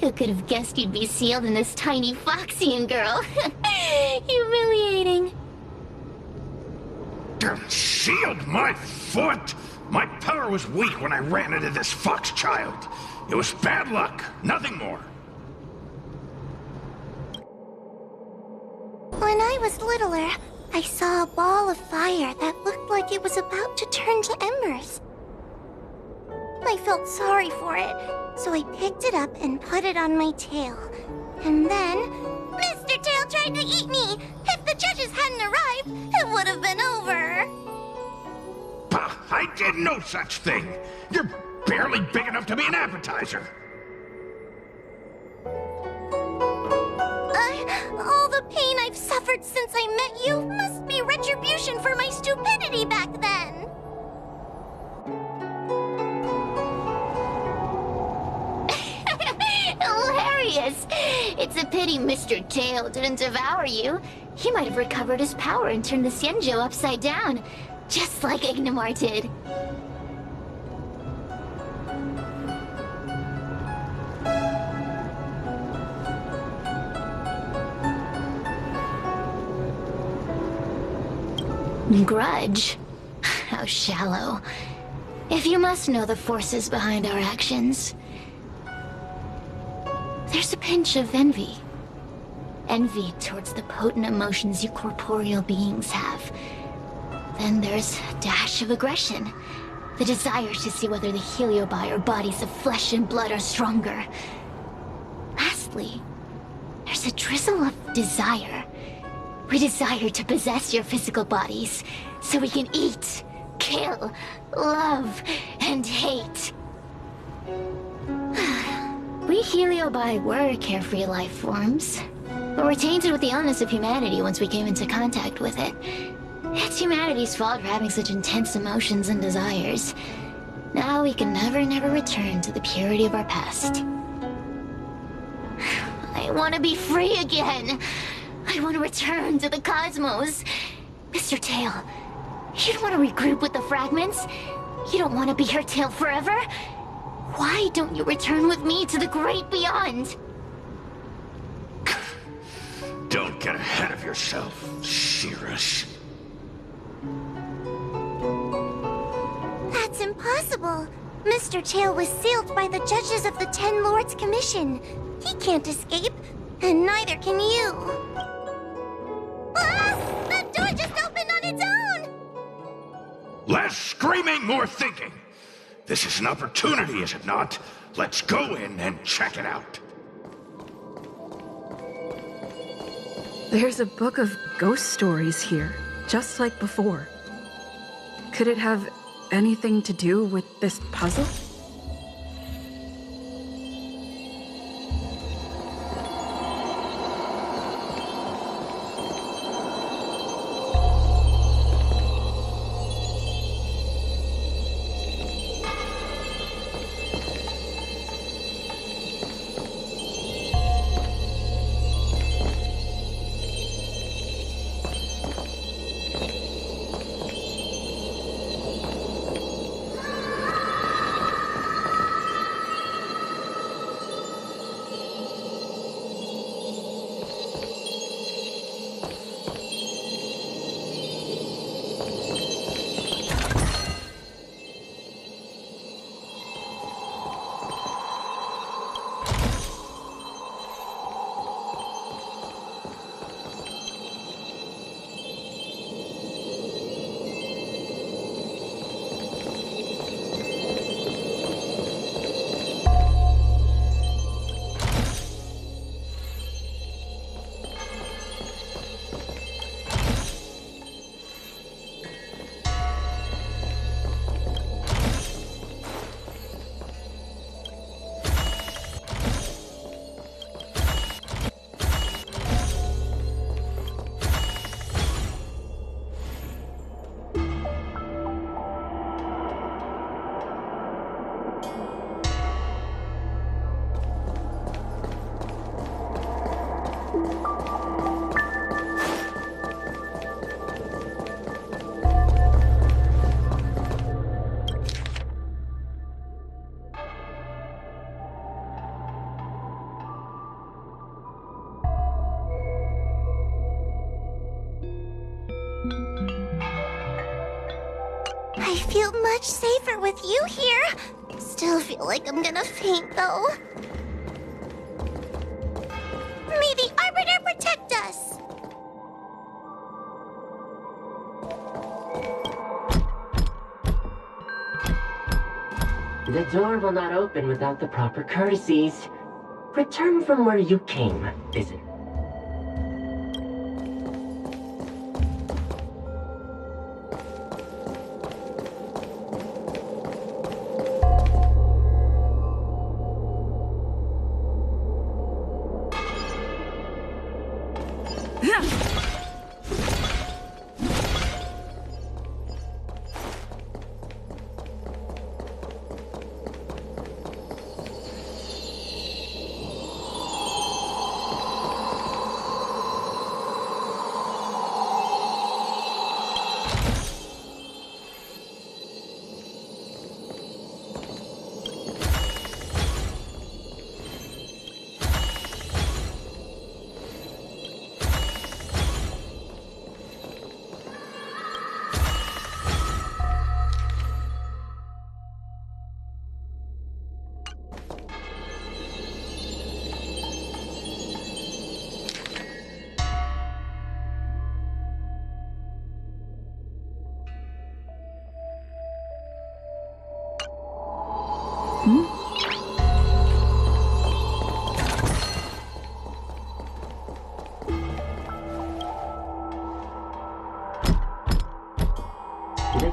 Who could have guessed you'd be sealed in this tiny Foxian girl? Humiliating. Sealed my foot? My power was weak when I ran into this fox child. It was bad luck, nothing more. When I was littler, I saw a ball of fire that looked like it was about to turn to embers. I felt sorry for it, so I picked it up and put it on my tail. And then, Mr. Tail tried to eat me! If the judges hadn't arrived, it would have been over! I did no such thing. You're barely big enough to be an appetizer. All the pain I've suffered since I met you must be retribution for my stupidity back then. Hilarious! It's a pity Mr. Tail didn't devour you. He might have recovered his power and turned the Xianzhou upside down, just like Ignamar did. Grudge? How shallow. If you must know the forces behind our actions, there's a pinch of envy. Envy towards the potent emotions you corporeal beings have. Then there's a dash of aggression. The desire to see whether the Heliobi or bodies of flesh and blood are stronger. Lastly, there's a drizzle of desire. We desire to possess your physical bodies, so we can eat, kill, love, and hate. We Heliobi were carefree life forms, but were tainted with the illness of humanity once we came into contact with it. It's humanity's fault for having such intense emotions and desires. Now we can never return to the purity of our past. I want to be free again. I want to return to the cosmos. Mr. Tail, you don't want to regroup with the fragments? You don't want to be her tail forever? Why don't you return with me to the great beyond? Don't get ahead of yourself, Cirrus. That's impossible. Mr. Tail was sealed by the judges of the Ten Lords Commission. He can't escape, and neither can you. Ah! That door just opened on its own! Less screaming, more thinking. This is an opportunity, is it not? Let's go in and check it out. There's a book of ghost stories here, just like before. Could it have anything to do with this puzzle? I feel much safer with you here. Still feel like I'm gonna faint, though. May the Arbiter protect us! The door will not open without the proper courtesies. Return from where you came, visit. The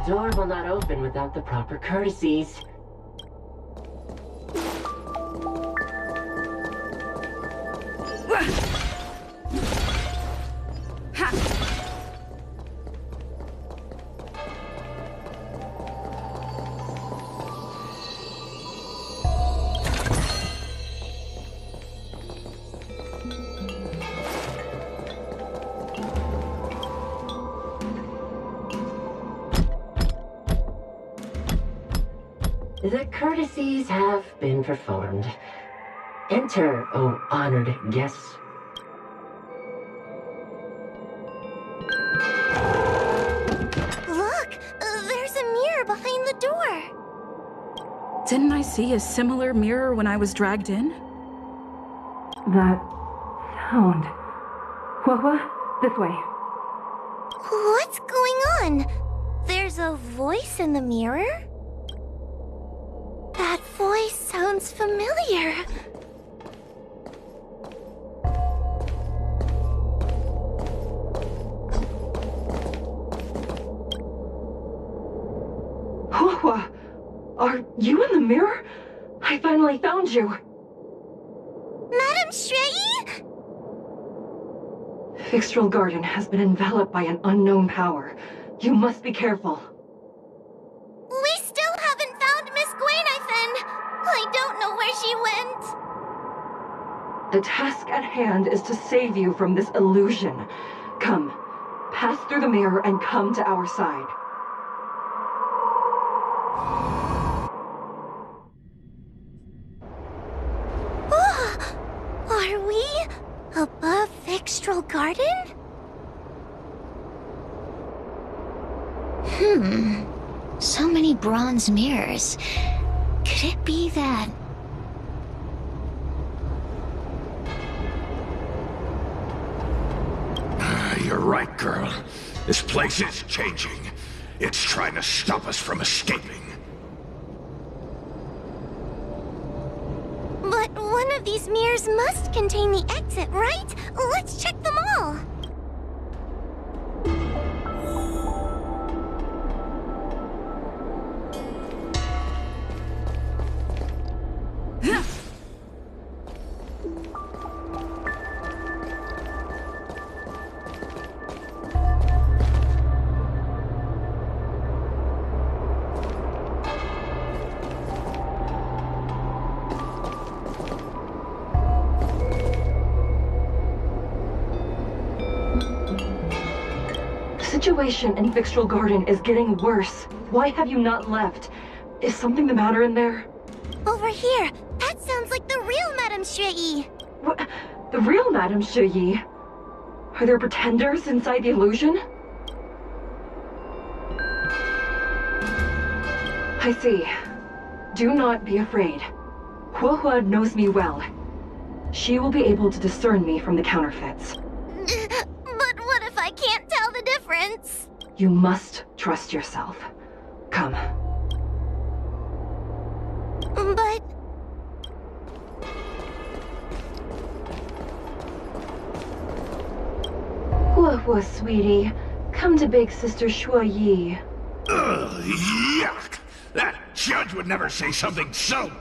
door will not open without the proper courtesies. The courtesies have been performed. Enter, O honored guests. Look! There's a mirror behind the door! Didn't I see a similar mirror when I was dragged in? That sound. What? This way. What's going on? There's a voice in the mirror? That voice sounds familiar. Hua, are you in the mirror? I finally found you. Madam Shrei? Fixtral Garden has been enveloped by an unknown power. You must be careful. We still haven't found Miss Gwainithen. I don't know where she went. The task at hand is to save you from this illusion. Come, pass through the mirror and come to our side. Are we above Fixtral Garden? So many bronze mirrors. Could it be that... You're right, girl. This place is changing. It's trying to stop us from escaping. But one of these mirrors must contain the exit, right? Let's check them all. The situation in Fixtral Garden is getting worse. Why have you not left? Is something the matter in there? Over here. That sounds like the real Madame Shrei. What? The real Madame Shrei? Are there pretenders inside the illusion? I see. Do not be afraid. Hua knows me well. She will be able to discern me from the counterfeits. But what if I can't tell the difference? You must trust yourself. Come. But... Hua, sweetie. Come to Big Sister Shuoyi. Ugh, yuck! That judge would never say something so...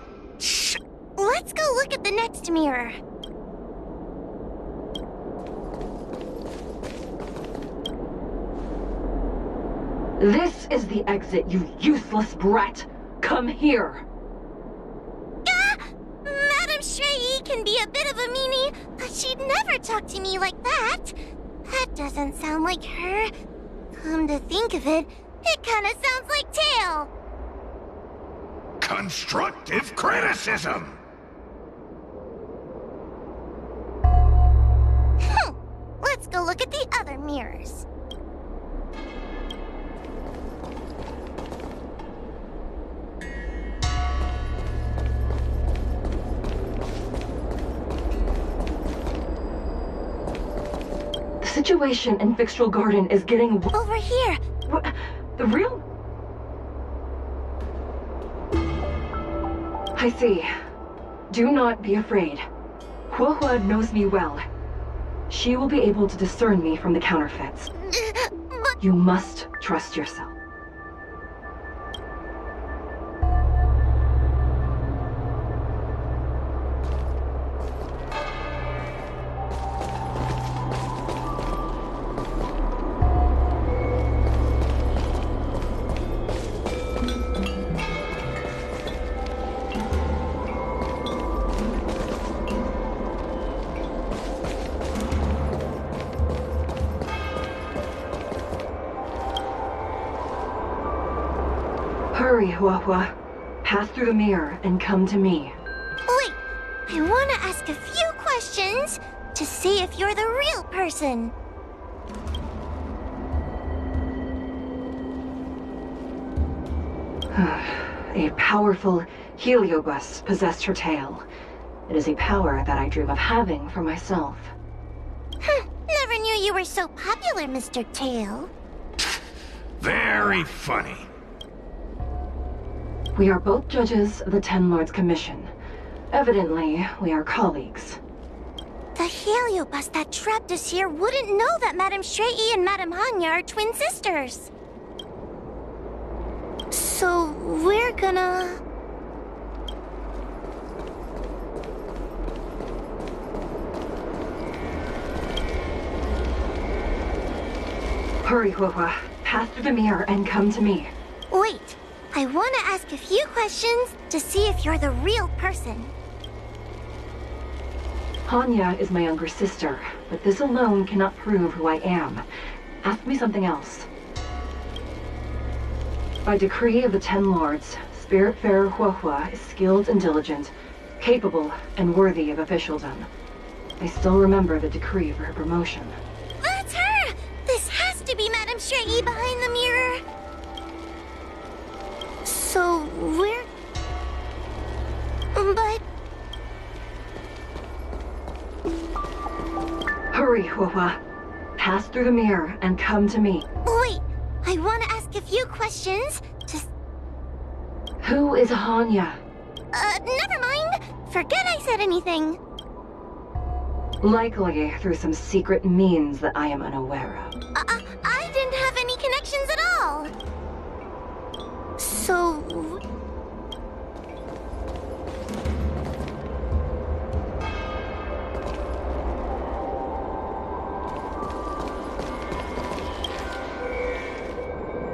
Let's go look at the next mirror. This is the exit, you useless brat! Come here! Madame Shrei can be a bit of a meanie, but she'd never talk to me like that. That doesn't sound like her. Come to think of it, it kinda sounds like Tail. Constructive criticism! Let's go look at the other mirrors. The situation in Fixtral Garden is getting over here. What? The real... I see. Do not be afraid. Huohua knows me well. She will be able to discern me from the counterfeits. You must trust yourself. Hurry, Huohua. Pass through the mirror and come to me. Wait, I want to ask a few questions to see if you're the real person. A powerful heliobus possessed her tail. It is a power that I dream of having for myself. Never knew you were so popular, Mr. Tail. Very funny. We are both judges of the Ten Lords Commission. Evidently, we are colleagues. The heliobus that trapped us here wouldn't know that Madame Shrei and Madame Hanya are twin sisters. So, we're gonna... Hurry, Huohua. Pass through the mirror and come to me. Wait, I want to ask a few questions to see if you're the real person. Hanya is my younger sister, but this alone cannot prove who I am. Ask me something else. By decree of the Ten Lords, Spiritfarer Huohua is skilled and diligent, capable and worthy of officialdom. I still remember the decree for her promotion. That's her! This has to be Madame Shrei behind the mirror. So, we're... But... Hurry, Huohua. Pass through the mirror and come to me. Wait, I want to ask a few questions to... Who is Hanya? Never mind. Forget I said anything. Likely through some secret means that I am unaware of. I didn't have any connections at all. So...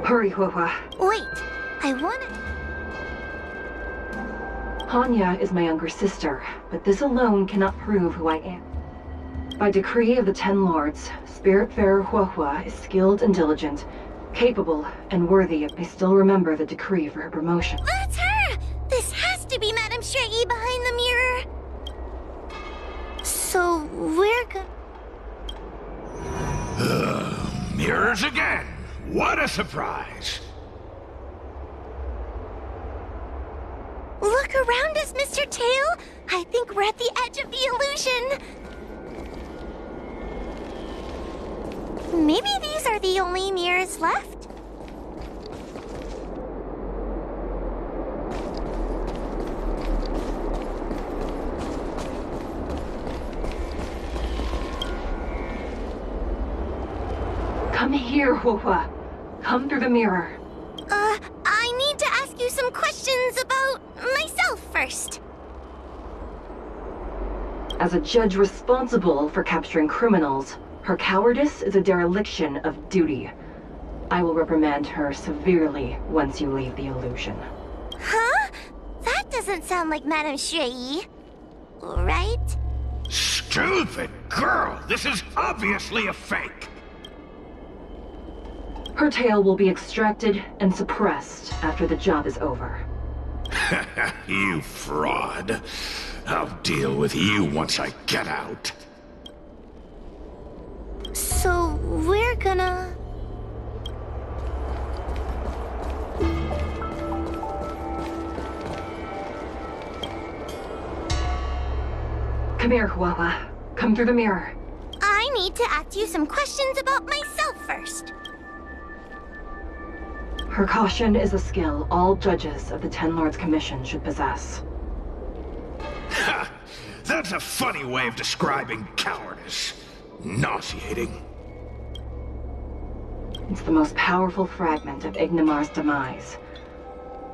Hurry, Huohua. Wait, I wanna... Hanya is my younger sister, but this alone cannot prove who I am. By decree of the Ten Lords, Spiritfarer Huohua is skilled and diligent, capable and worthy of... I still remember the decree for her promotion. That's her! This has to be Madame Shrei behind the mirror. So, we're Mirrors again! What a surprise! Look around us, Mr. Tail! I think we're at the edge of the illusion! Maybe these are the only mirrors left? Come here, Huohua. Come through the mirror. I need to ask you some questions about myself first. As a judge responsible for capturing criminals, her cowardice is a dereliction of duty. I will reprimand her severely once you leave the illusion. Huh? That doesn't sound like Madame Shrei. Right? Stupid girl! This is obviously a fake! Her tail will be extracted and suppressed after the job is over. You fraud. I'll deal with you once I get out. So, we're gonna... Come here, Huohua. Come through the mirror. I need to ask you some questions about myself first. Her caution is a skill all judges of the Ten Lords Commission should possess. That's a funny way of describing cowardice. Nauseating. It's the most powerful fragment of Ignimar's demise.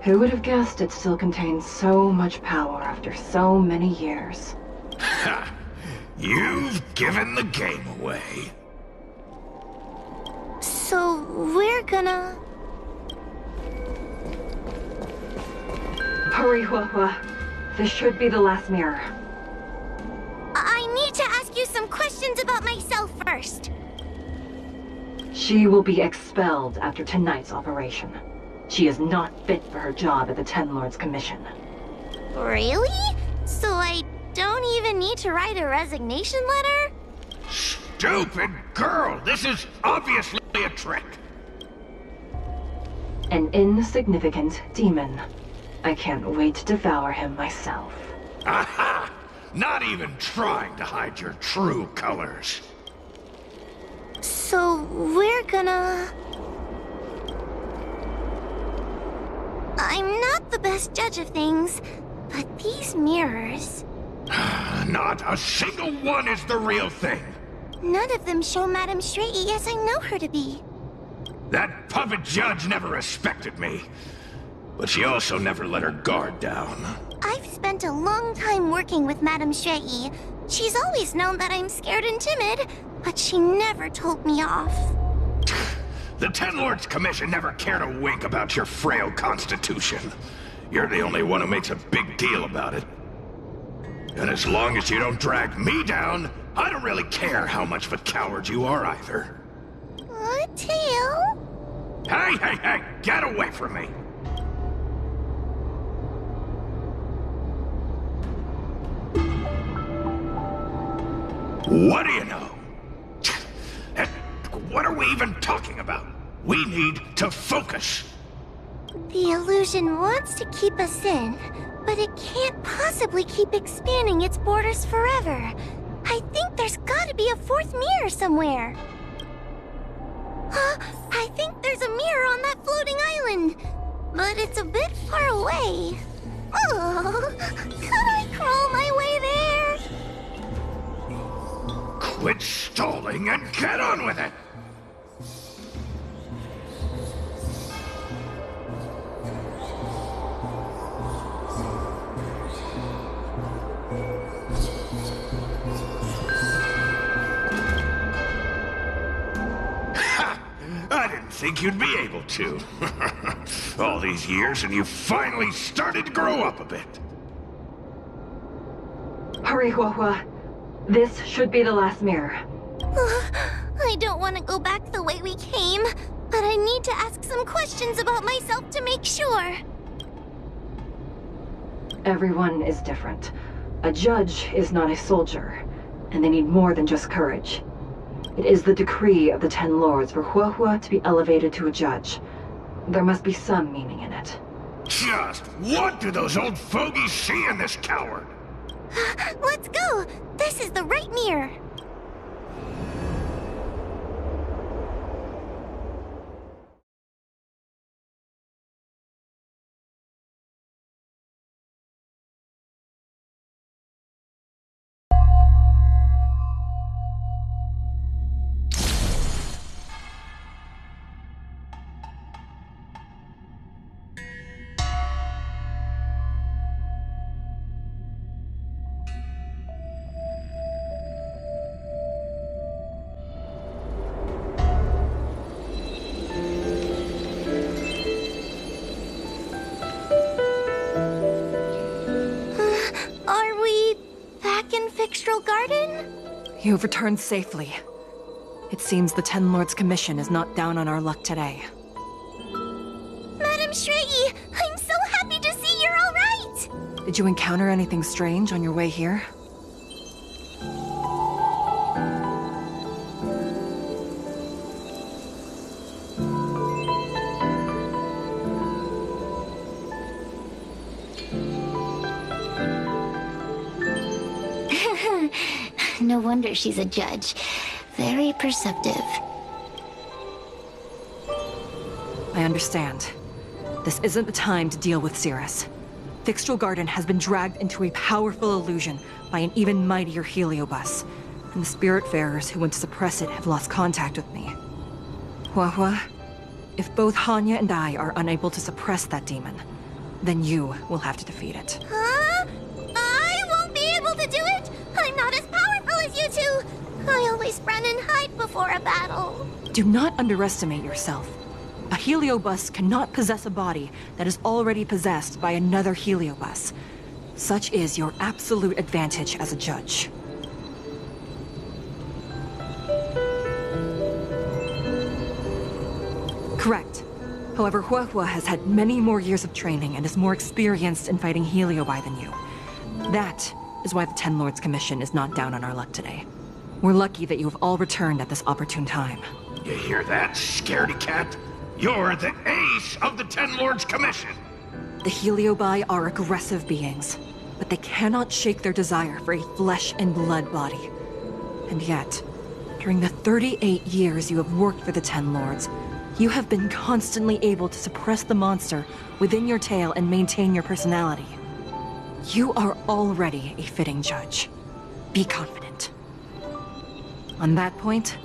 Who would have guessed it still contains so much power after so many years? Ha! You've given the game away. So, we're gonna... Hurry, Huahua. This should be the last mirror. I need to ask you some questions about myself first. She will be expelled after tonight's operation. She is not fit for her job at the Ten Lords Commission. Really? So I don't even need to write a resignation letter? Stupid girl! This is obviously a trick! An insignificant demon. I can't wait to devour him myself. Aha! Not even trying to hide your true colors. So we're gonna... I'm not the best judge of things, but these mirrors... Not a single one is the real thing. None of them show Madame Straighty as I know her to be. That puppet judge never respected me. But she also never let her guard down. I've spent a long time working with Madame Straighty. She's always known that I'm scared and timid, but she never told me off. The Ten Lords Commission never cared a wink about your frail constitution. You're the only one who makes a big deal about it. And as long as you don't drag me down, I don't really care how much of a coward you are either. Tail? Hey, get away from me! What do you know? What are we even talking about? We need to focus. The illusion wants to keep us in, but it can't possibly keep expanding its borders forever. I think there's gotta be a fourth mirror somewhere. I think there's a mirror on that floating island, but it's a bit far away. Oh, could I crawl my way there? Quit stalling and get on with it! I didn't think you'd be able to. All these years and you finally started to grow up a bit. Hurry, Huahua. This should be the last mirror. I don't want to go back the way we came, but I need to ask some questions about myself to make sure. Everyone is different. A judge is not a soldier, and they need more than just courage. It is the decree of the Ten Lords for Huahua to be elevated to a judge. There must be some meaning in it. Just what do those old fogies see in this coward? Let's go! This is the right mirror. You've returned safely. It seems the Ten Lords Commission is not down on our luck today. Madame Straighty, I'm so happy to see you're all right! Did you encounter anything strange on your way here? No wonder she's a judge. Very perceptive. I understand. This isn't the time to deal with Cirrus. Fixtral Garden has been dragged into a powerful illusion by an even mightier Heliobus, and the Spiritfarers who went to suppress it have lost contact with me. Huahua, if both Hanya and I are unable to suppress that demon, then you will have to defeat it. Huh? I won't be able to do it! I'm not as powerful as you two! I always run and hide before a battle. Do not underestimate yourself. A Heliobus cannot possess a body that is already possessed by another Heliobus. Such is your absolute advantage as a judge. Correct. However, Huahua has had many more years of training and is more experienced in fighting Heliobi than you. That is why the Ten Lords Commission is not down on our luck today. We're lucky that you have all returned at this opportune time. You hear that, scaredy cat? You're the ace of the Ten Lords Commission! The Heliobi are aggressive beings, but they cannot shake their desire for a flesh and blood body. And yet, during the 38 years you have worked for the Ten Lords, you have been constantly able to suppress the monster within your tail and maintain your personality. You are already a fitting judge. Be confident. On that point,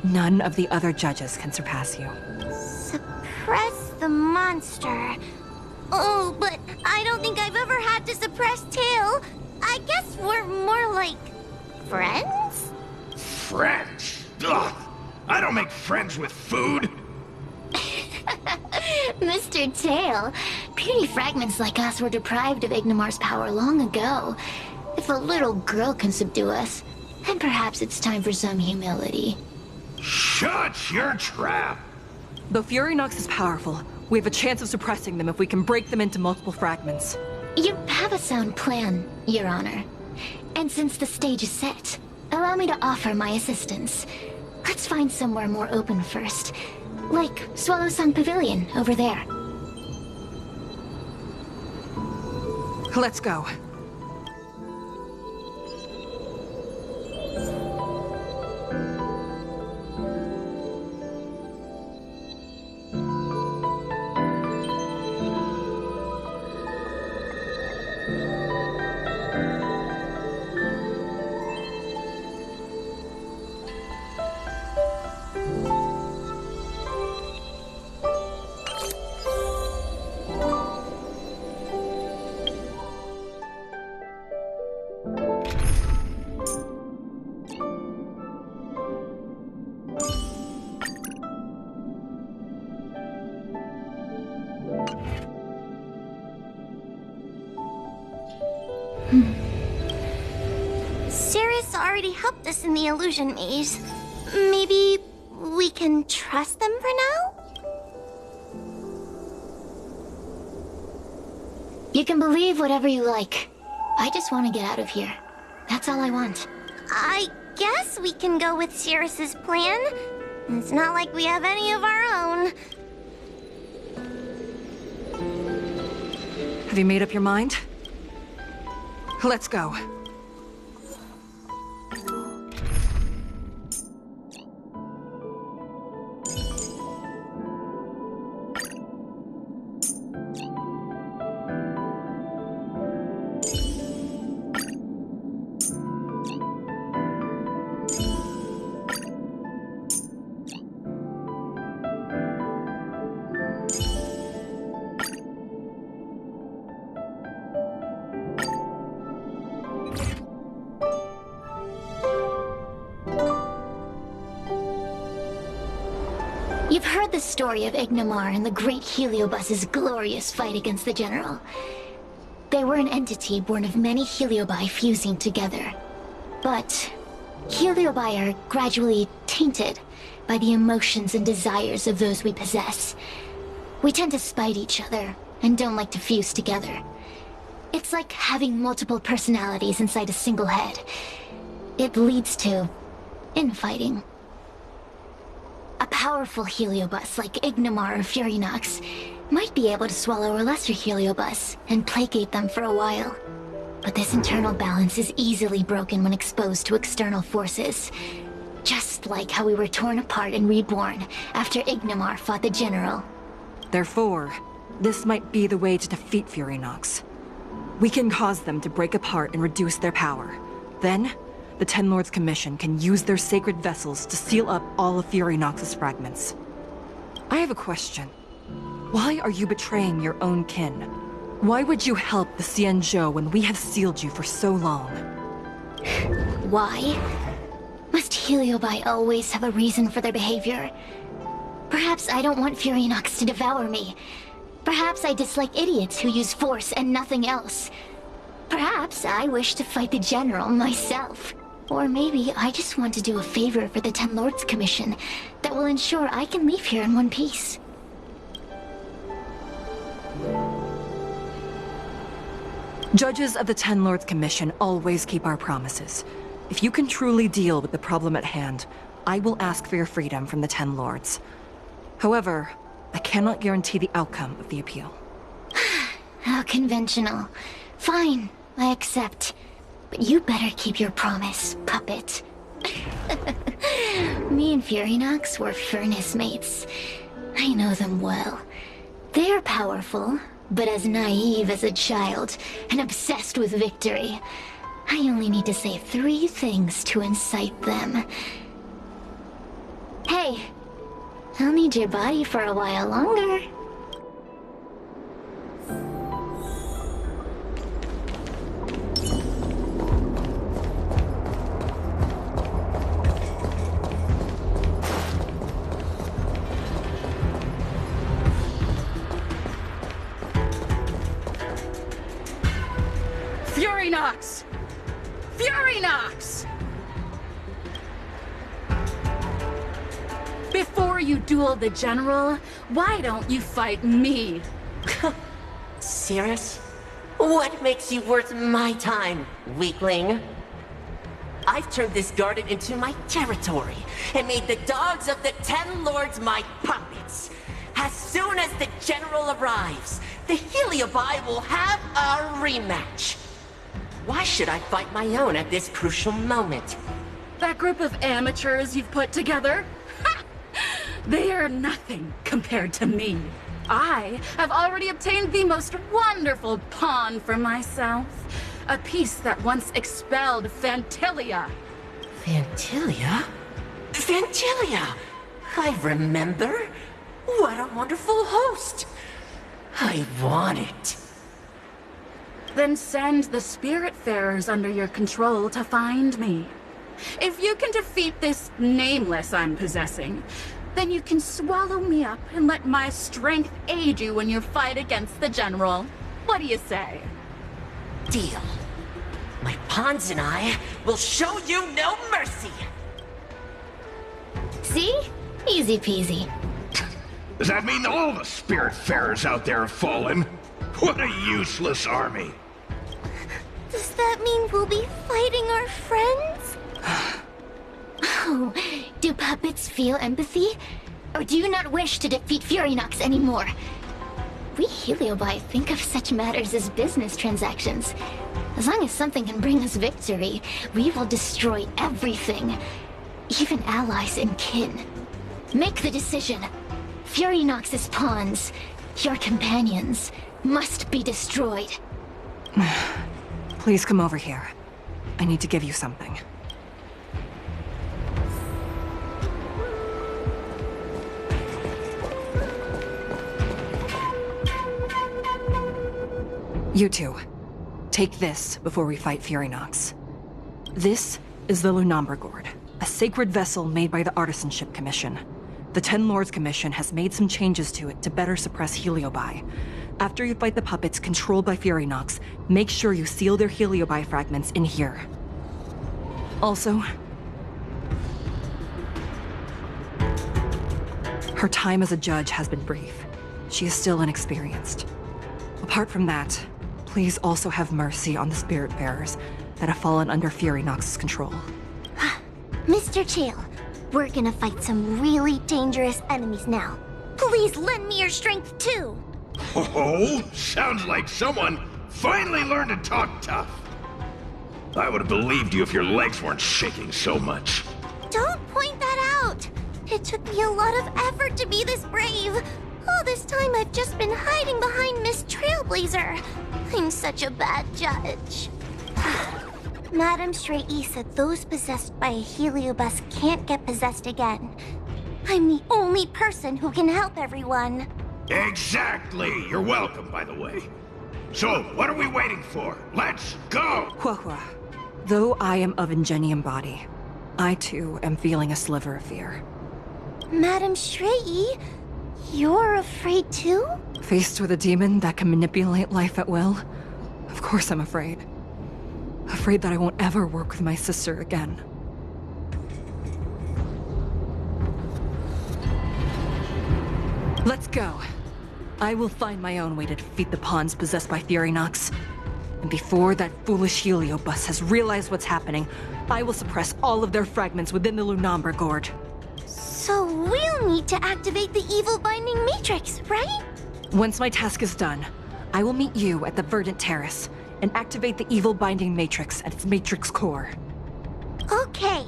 none of the other judges can surpass you. Suppress the monster. Oh, but I don't think I've ever had to suppress Tail. I guess we're more like friends? Friends? Ugh! I don't make friends with food! Mr. Tail, puny fragments like us were deprived of Ignimar's power long ago. If a little girl can subdue us, then perhaps it's time for some humility. Shut your trap! Though Furynox is powerful, we have a chance of suppressing them if we can break them into multiple fragments. You have a sound plan, Your Honor. And since the stage is set, allow me to offer my assistance. Let's find somewhere more open first. Like Swallow Song Pavilion, over there. Let's go. Sirius already helped us in the illusion maze. Maybe we can trust them for now? You can believe whatever you like. I just want to get out of here. That's all I want. I guess we can go with Sirius's plan. It's not like we have any of our own. Have you made up your mind? Let's go. You've heard the story of Ignimar and the great Heliobus's glorious fight against the General. They were an entity born of many Heliobi fusing together. But Heliobi are gradually tainted by the emotions and desires of those we possess. We tend to spite each other and don't like to fuse together. It's like having multiple personalities inside a single head. It leads to infighting. A powerful Heliobus like Ignimar or Furynox might be able to swallow a lesser Heliobus and placate them for a while. But this internal balance is easily broken when exposed to external forces. Just like how we were torn apart and reborn after Ignimar fought the General. Therefore, this might be the way to defeat Furynox. We can cause them to break apart and reduce their power. Then, the Ten Lords Commission can use their sacred vessels to seal up all of Fury Nox's fragments. I have a question. Why are you betraying your own kin? Why would you help the Xianzhou when we have sealed you for so long? Why? Must Heliobi always have a reason for their behavior? Perhaps I don't want Fury Nox to devour me. Perhaps I dislike idiots who use force and nothing else. Perhaps I wish to fight the General myself. Or maybe I just want to do a favor for the Ten Lords Commission that will ensure I can leave here in one piece. Judges of the Ten Lords Commission always keep our promises. If you can truly deal with the problem at hand, I will ask for your freedom from the Ten Lords. However, I cannot guarantee the outcome of the appeal. How conventional. Fine, I accept. But you better keep your promise, puppet. Me and Fury Nox were furnace mates. I know them well. They're powerful, but as naive as a child, and obsessed with victory. I only need to say 3 things to incite them. Hey, I'll need your body for a while longer. Fury Nox! Fury Nox! Before you duel the General, why don't you fight me? Cirrus? What makes you worth my time, weakling? I've turned this garden into my territory, and made the dogs of the Ten Lords my puppets. As soon as the General arrives, the Heliobi will have a rematch. Why should I fight my own at this crucial moment? That group of amateurs you've put together? They are nothing compared to me. I have already obtained the most wonderful pawn for myself. A piece that once expelled Phantilia. Phantilia? Phantilia! I remember. What a wonderful host. I want it. Then send the Spiritfarers under your control to find me. If you can defeat this nameless I'm possessing, then you can swallow me up and let my strength aid you in your fight against the General. What do you say? Deal. My pawns and I will show you no mercy. See? Easy peasy. Does that mean all the Spiritfarers out there have fallen? What a useless army. Does that mean we'll be fighting our friends? Oh, do puppets feel empathy? Or do you not wish to defeat Fury Nox anymore? We Heliobi think of such matters as business transactions. As long as something can bring us victory, we will destroy everything. Even allies and kin. Make the decision. Fury Nox's pawns, your companions, must be destroyed. Please come over here. I need to give you something. You two, take this before we fight Fury Nox. This is the Lunambra Gourd, a sacred vessel made by the Artisanship Commission. The Ten Lords Commission has made some changes to it to better suppress Heliobi. After you fight the puppets controlled by Fury Nox, make sure you seal their Heliobi fragments in here. Also, her time as a judge has been brief. She is still inexperienced. Apart from that, please also have mercy on the Spiritfarers that have fallen under Fury Nox's control. Mr. Chill, we're gonna fight some really dangerous enemies now. Please lend me your strength too! Oh, sounds like someone finally learned to talk tough. I would have believed you if your legs weren't shaking so much. Don't point that out! It took me a lot of effort to be this brave. All this this time I've just been hiding behind Miss Trailblazer. I'm such a bad judge. Madame Straight-E said those possessed by a heliobus can't get possessed again. I'm the only person who can help everyone. Exactly! You're welcome, by the way. So, what are we waiting for? Let's go! Hua. Though I am of Ingenium body, I too am feeling a sliver of fear. Madame Straight-E, you're afraid too? Faced with a demon that can manipulate life at will, of course I'm afraid. Afraid that I won't ever work with my sister again. Let's go. I will find my own way to defeat the pawns possessed by Furynox. And before that foolish heliobus has realized what's happening, I will suppress all of their fragments within the Lunombre Gorge. So we'll need to activate the evil binding matrix, right? Once my task is done, I will meet you at the Verdant Terrace and activate the evil binding matrix at its matrix core. Okay.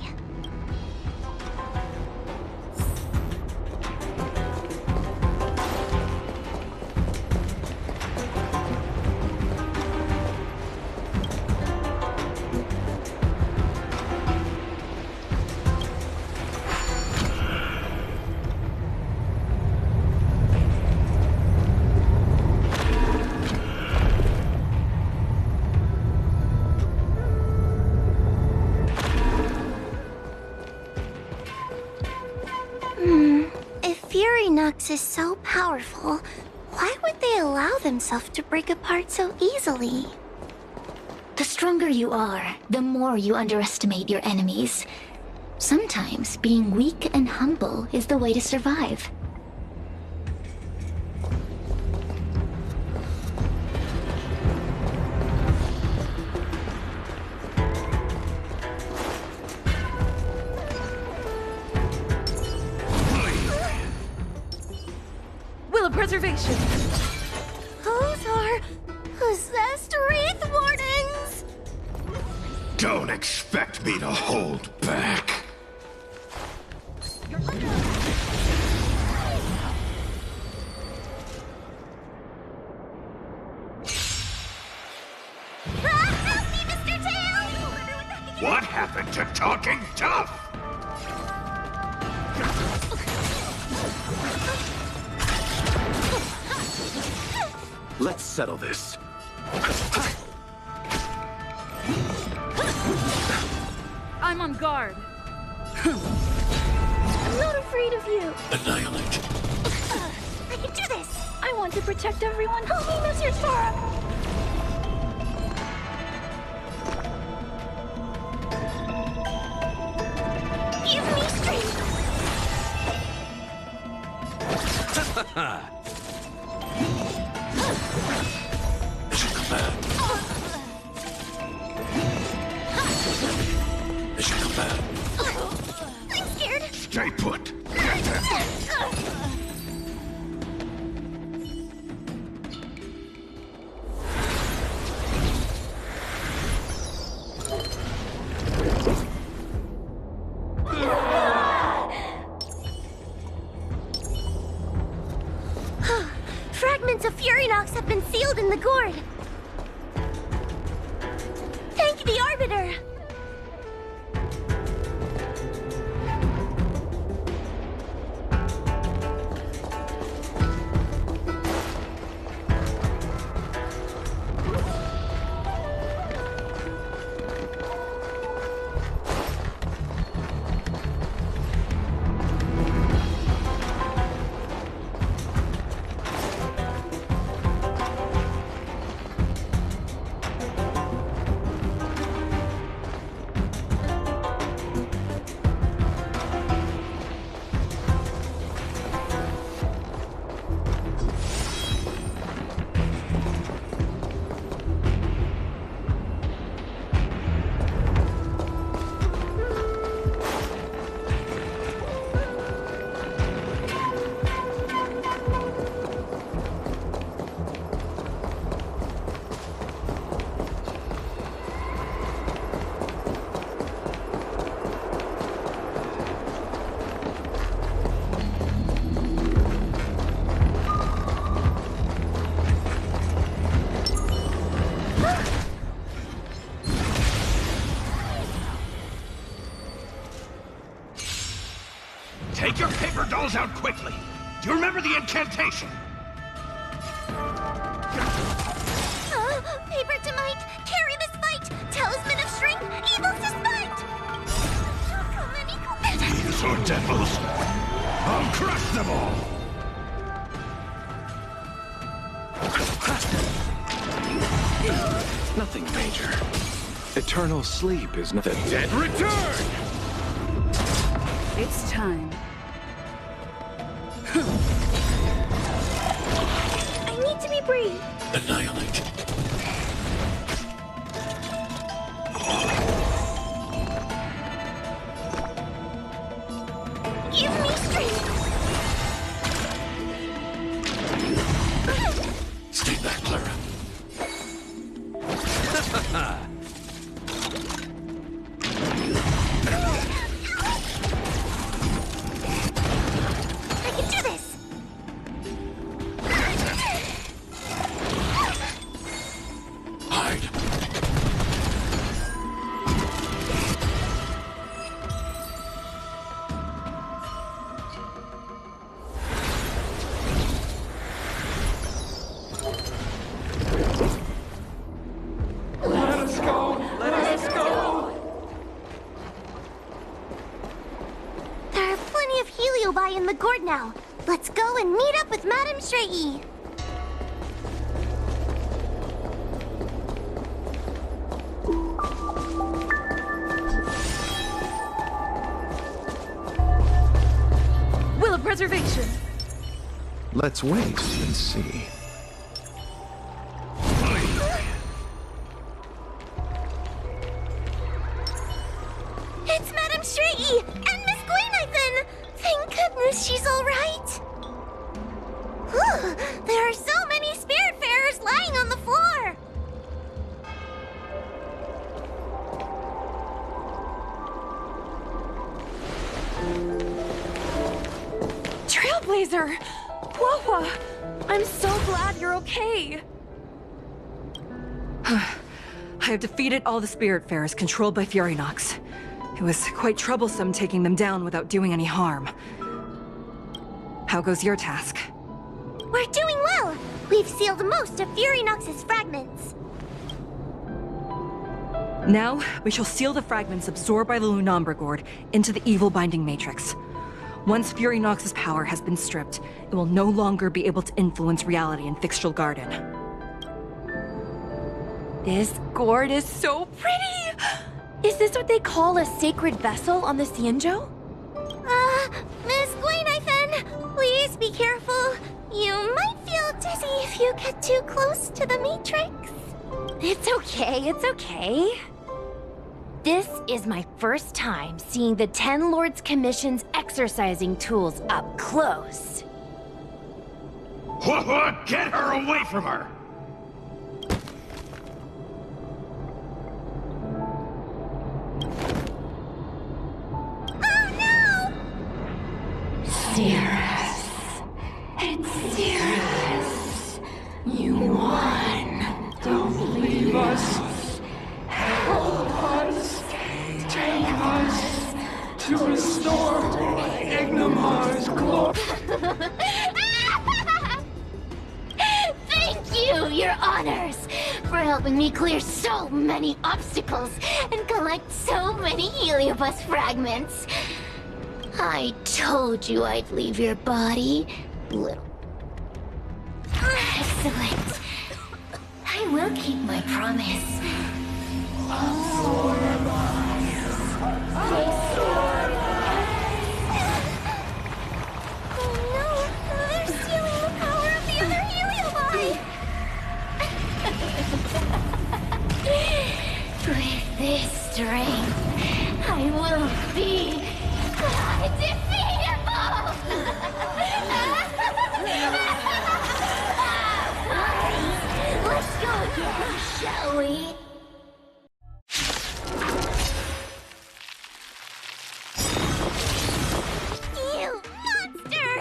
If Furynox is so powerful, why would they allow themselves to break apart so easily? The stronger you are, the more you underestimate your enemies. Sometimes being weak and humble is the way to survive. Will of Preservation! Those are possessed Wraith Wardens! Don't expect me to hold back. Help me, Mr. Tail! What happened to talking tough? Let's settle this. I'm on guard. I'm not afraid of you. Annihilate. I can do this! I want to protect everyone. Help me, Mr. Sora! Give me strength! Mission command. Mission command. I'm scared. Stay put. Fragments of Furynox have been sealed in the gourd. Thank the Arbiter. Remember the incantation! Paper to might, carry this fight! Talisman of strength, evil's despite! These are devils! I'll crush them all! Nothing major. Eternal sleep is not... The dead return! It's time. I need to be brave. Annihilate. Give me strength! Stay back, Clara. I can do this! Hide. Let us go! Let us go! There are plenty of heliobi in the gourd now. Let's go and meet up with Madame Straighty. Will of preservation. Let's wait and see. It's Madame Straighty and Miss Gwaynithan! Thank goodness she's all right. Whew, there are so many spiritfarers lying on the floor. Trailblazer! Wawa! I'm so glad you're okay. I have defeated all the Spiritfarers controlled by Furynox. It was quite troublesome taking them down without doing any harm. How goes your task? We're doing well. We've sealed most of Furynox's fragments. Now, we shall seal the fragments absorbed by the Lunombra Gourd into the evil binding matrix. Once Furynox's power has been stripped, it will no longer be able to influence reality in Fixtral Garden. This gourd is so pretty! Is this what they call a sacred vessel on the Xianzhou? Miss Gwaynithan, please be careful. You might feel dizzy if you get too close to the Matrix. It's okay, it's okay. This is my first time seeing the Ten Lords Commission's exercising tools up close. What? Get her away from her! Cirrus. It's Cirrus. You won. Don't leave us. Help us. Take us to restore Ignimar's glory. Thank you, Your Honors, for helping me clear so many obstacles and collect so many Heliobus fragments. I told you I'd leave your body, little... Excellent. I will keep my promise. Oh no, they're stealing the power of the other heliobi! With this strength, I will be undefeatable! Let's go again, shall we? You monster!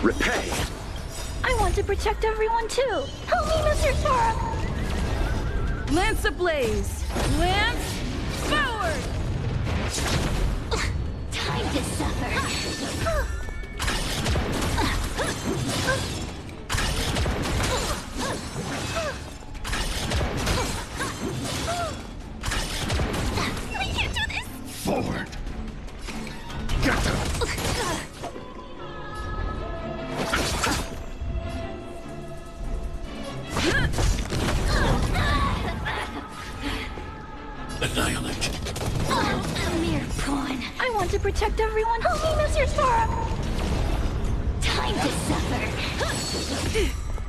Repay! I want to protect everyone too. Help me, Mr. Sora! Lance ablaze! forward. Get them. Annihilate. A mere pawn. I want to protect everyone. Help me, Monsieur Sora. Time to suffer.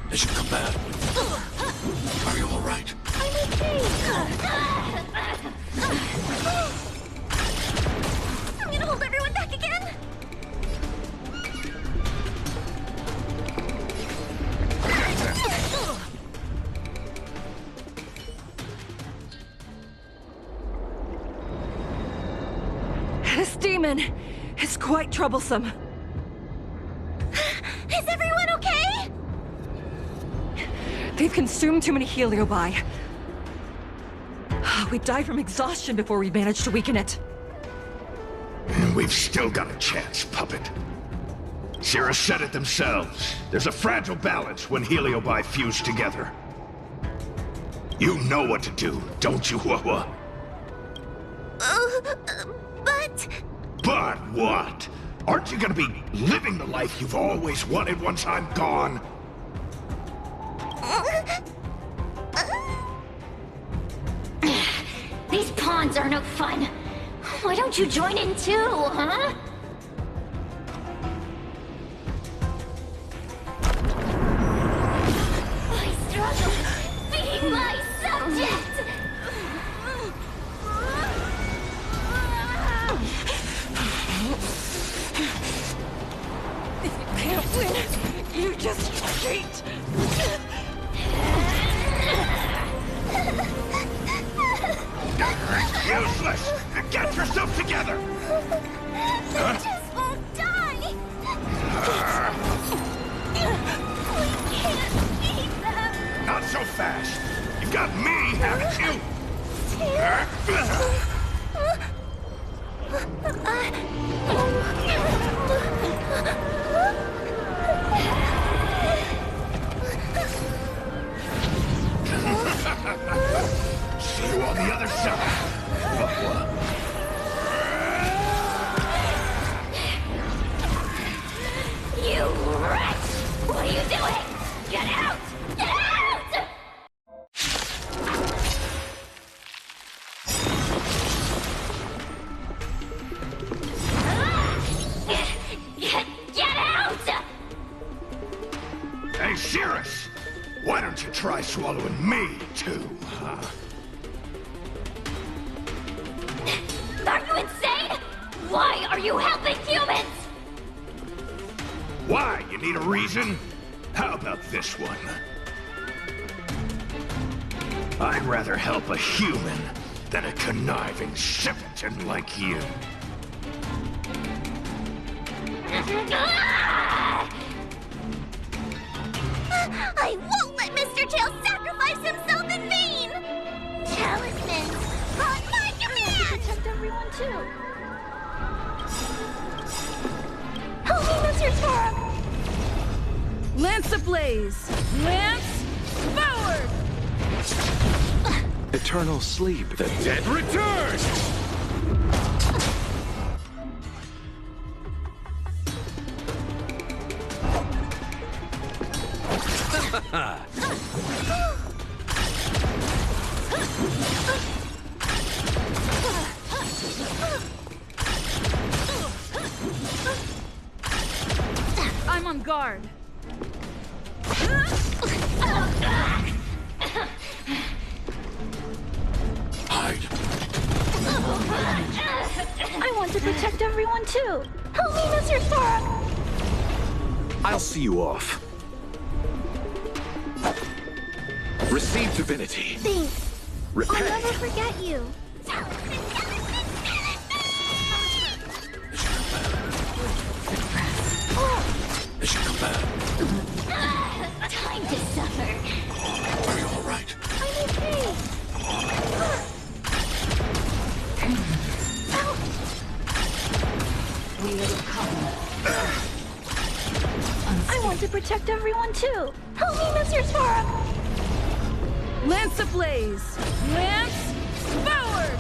They should come back. Are you all right? I'm okay. I'm gonna hold everyone back again. This demon is quite troublesome. Is everyone okay? They've consumed too many heliobi. We'd die from exhaustion before we managed to weaken it. And we've still got a chance, puppet. Sierra said it themselves. There's a fragile balance when heliobi fuse together. You know what to do, don't you, Wawa? But... But what? Aren't you gonna be living the life you've always wanted once I'm gone? These pawns are no fun. Why don't you join in too, huh? I struggle being my subject. If you can't win, you just cheat. Useless! Get yourself together! They just won't die! We can't beat them! Not so fast! You've got me, haven't you? See you on the other side, Wawa. You wretch! What are you doing? Get out! Get out! Get out! Hey, Cirrus! Why don't you try swallowing me, too, huh? Are you insane? Why are you helping humans? Why? You need a reason? How about this one? I'd rather help a human than a conniving simpleton like you. I won't let Mr. Tail sacrifice himself in vain! Talismans! On my command! Protect everyone too. Help me, Mr. Sora! Lance ablaze! Lance forward! Eternal sleep. The dead return! I'm on guard. Hide. I want to protect everyone too. Help me, Mr. Sora! I'll see you off. Receive divinity. Thanks. Repay. I'll never forget you. They should come back. Time to suffer. Are you all right? I'm okay. I want to protect everyone too. Help me, Mr. Sora! Lance ablaze! Lance forward!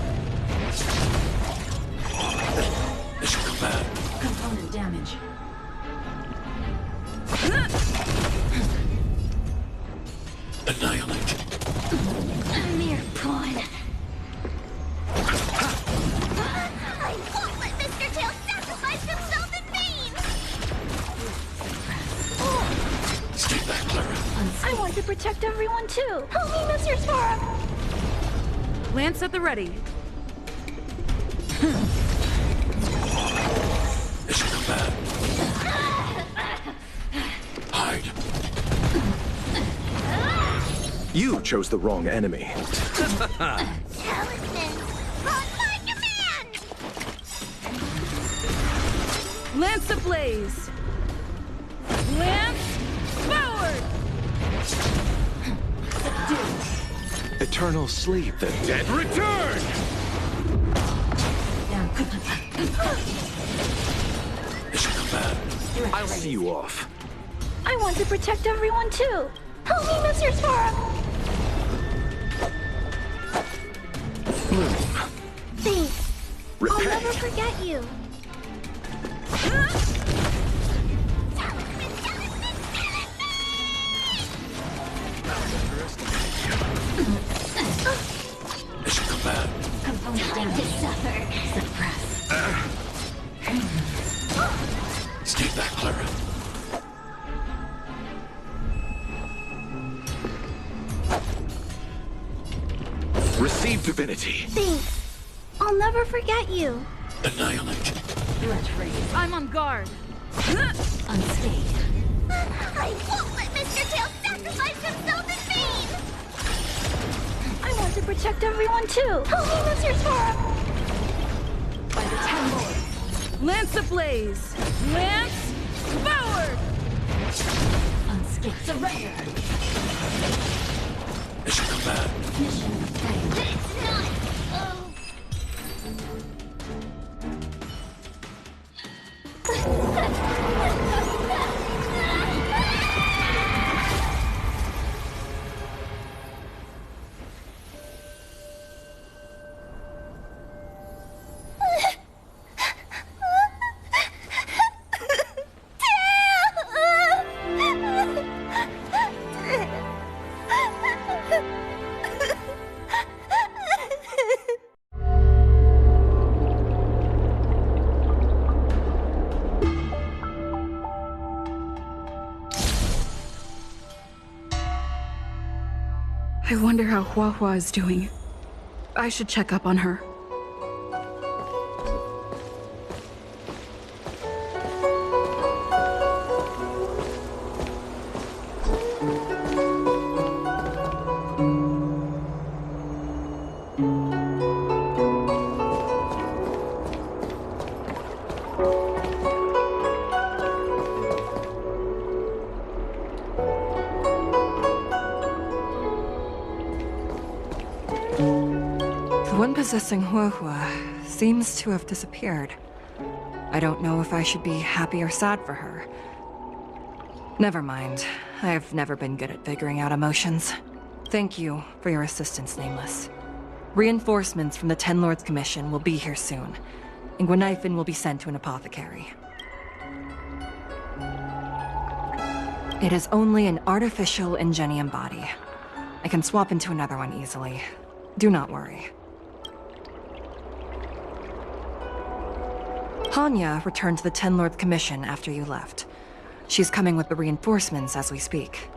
everyone too! Help me, Mr. Spora! Lance at the ready. Mission command. Hide. You chose the wrong enemy. Talisman! On my command! Lance ablaze! Lance forward! Eternal sleep, the dead Return! Mission command. I'll see you off. I want to protect everyone too! Help me, Mr. Spora! Thanks. Repay. I'll never forget you. Mission command. Time to suffer. Suppress. Stay back, Clara. Receive divinity. Thanks. I'll never forget you. Annihilate. I'm on guard. Unscathed. I won't let Mr. Tails sacrifice himself in vain! I want to protect everyone too. Help me, Mr. Spora! By the 10 Lords. Lance ablaze! Lance forward! Unscathed. Surrender. Mission command. Mission failed. It's not... I wonder how Huahua is doing. I should check up on her. The one possessing Huahua seems to have disappeared. I don't know if I should be happy or sad for her. Never mind. I've never been good at figuring out emotions. Thank you for your assistance, Nameless. Reinforcements from the Ten Lords Commission will be here soon, and Gwenifin will be sent to an apothecary. It is only an artificial Ingenium body. I can swap into another one easily. Do not worry. Hanya returned to the Ten Lords Commission after you left. She's coming with the reinforcements as we speak.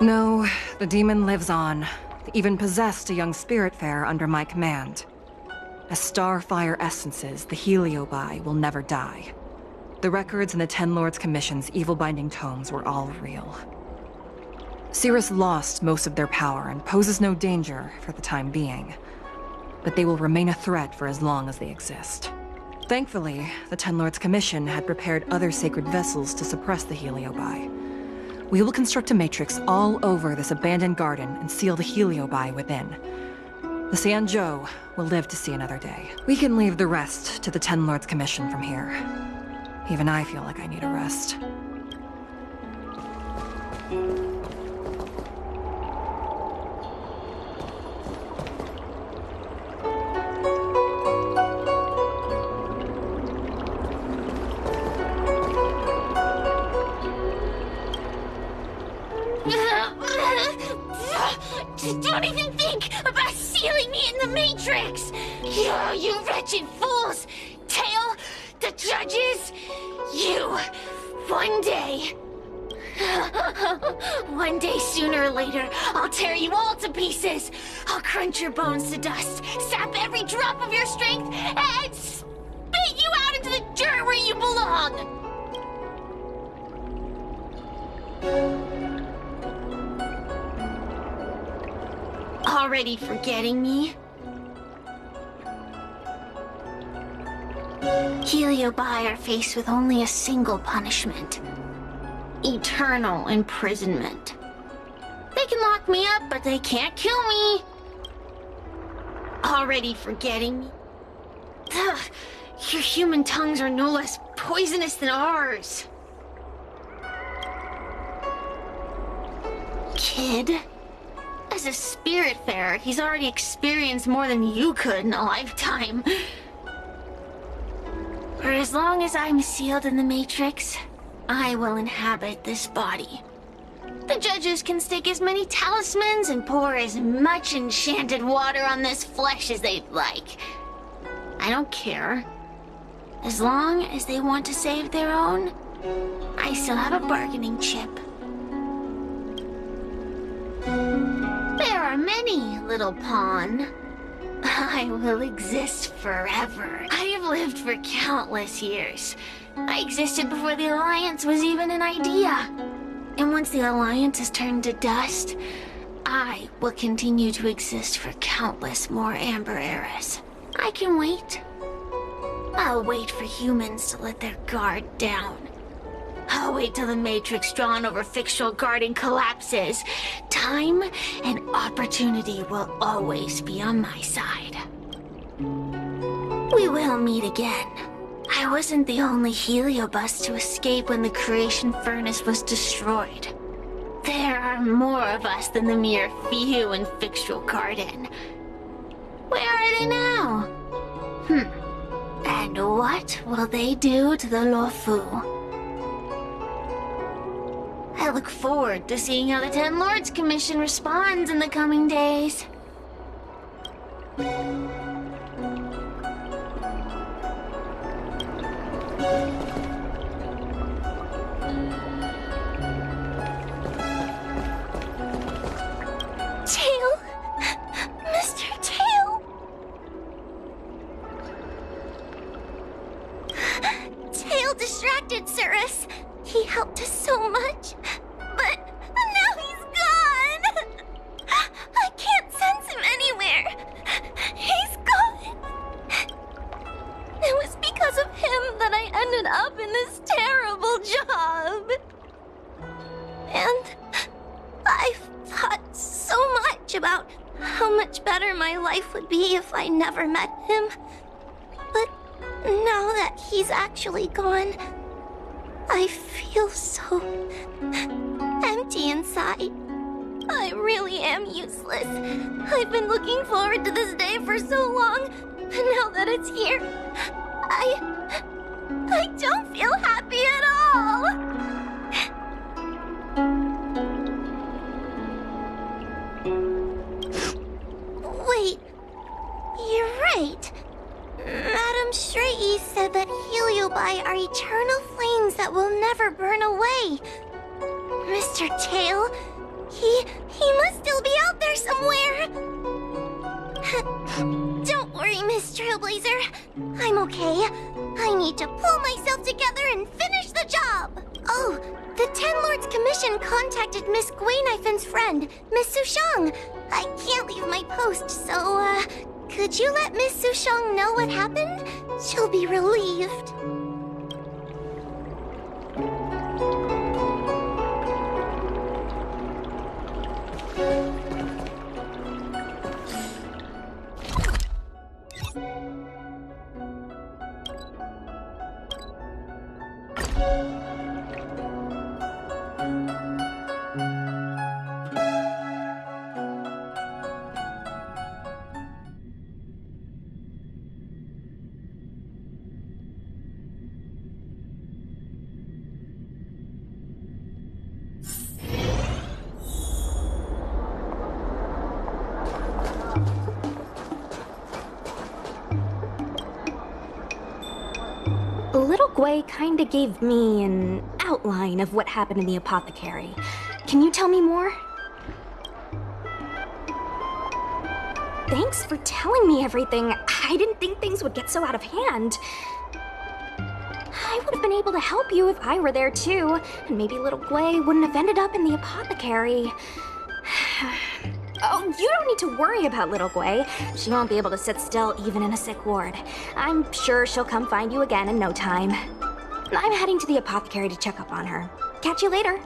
No, the demon lives on. They even possessed a young Spiritfarer under my command. As starfire essences, the Heliobi will never die. The records in the Ten Lords Commission's evil-binding tomes were all real. Cirrus lost most of their power and poses no danger for the time being. But they will remain a threat for as long as they exist. Thankfully, the Ten Lords Commission had prepared other sacred vessels to suppress the Heliobi. We will construct a matrix all over this abandoned garden and seal the Heliobi within. The Sanjo will live to see another day. We can leave the rest to the Ten Lords Commission from here. Even I feel like I need a rest. Don't even think about sealing me in the Matrix! You wretched fools! Tail, the judges, you, one day, One day, sooner or later, I'll tear you all to pieces. I'll crunch your bones to dust, sap every drop of your strength, and spit you out into the dirt where you belong. Already forgetting me? Heliobi are faced with only a single punishment. Eternal imprisonment. They can lock me up, but they can't kill me. Already forgetting me? Ugh, your human tongues are no less poisonous than ours. Kid? As a spiritfarer, he's already experienced more than you could in a lifetime. For as long as I'm sealed in the Matrix, I will inhabit this body. The judges can stick as many talismans and pour as much enchanted water on this flesh as they'd like. I don't care. As long as they want to save their own, I still have a bargaining chip. There are many, little pawn. I will exist forever. I have lived for countless years. I existed before the Alliance was even an idea. And once the Alliance is turned to dust, I will continue to exist for countless more Amber eras. I can wait. I'll wait for humans to let their guard down. I'll wait till the Matrix drawn over Fictional Garden collapses. Time and opportunity will always be on my side. We will meet again. I wasn't the only Heliobus to escape when the creation furnace was destroyed. There are more of us than the mere few in Fictional Garden. Where are they now? And what will they do to the Luofu? I look forward to seeing how the Ten Lords Commission responds in the coming days. Tail! Mr. Tail! Tail distracted Cirrus. He helped us so much, but now he's gone! I can't sense him anywhere. He's gone. It was because of him that I ended up in this terrible job. And I've thought so much about how much better my life would be if I never met him. But now that he's actually gone, I feel so empty inside. I really am useless. I've been looking forward to this day for so long, and now that it's here, I don't feel happy at all. Wait, you're right. Madame Shrey said that Heliobi are eternal flames that will never burn away. Mr. Tail, he must still be out there somewhere. Don't worry, Miss Trailblazer. I'm okay. I need to pull myself together and finish the job. Oh, the Ten Lords Commission contacted Miss Guinaifin's friend, Miss Sushang. I can't leave my post, so, could you let Miss Sushang know what happened? She'll be relieved. Little Gwei kinda gave me an outline of what happened in the apothecary. Can you tell me more? Thanks for telling me everything. I didn't think things would get so out of hand. I would have been able to help you if I were there too, and maybe little Gwei wouldn't have ended up in the apothecary. Oh, you don't need to worry about little Gwei. She won't be able to sit still even in a sick ward. I'm sure she'll come find you again in no time. I'm heading to the apothecary to check up on her. Catch you later.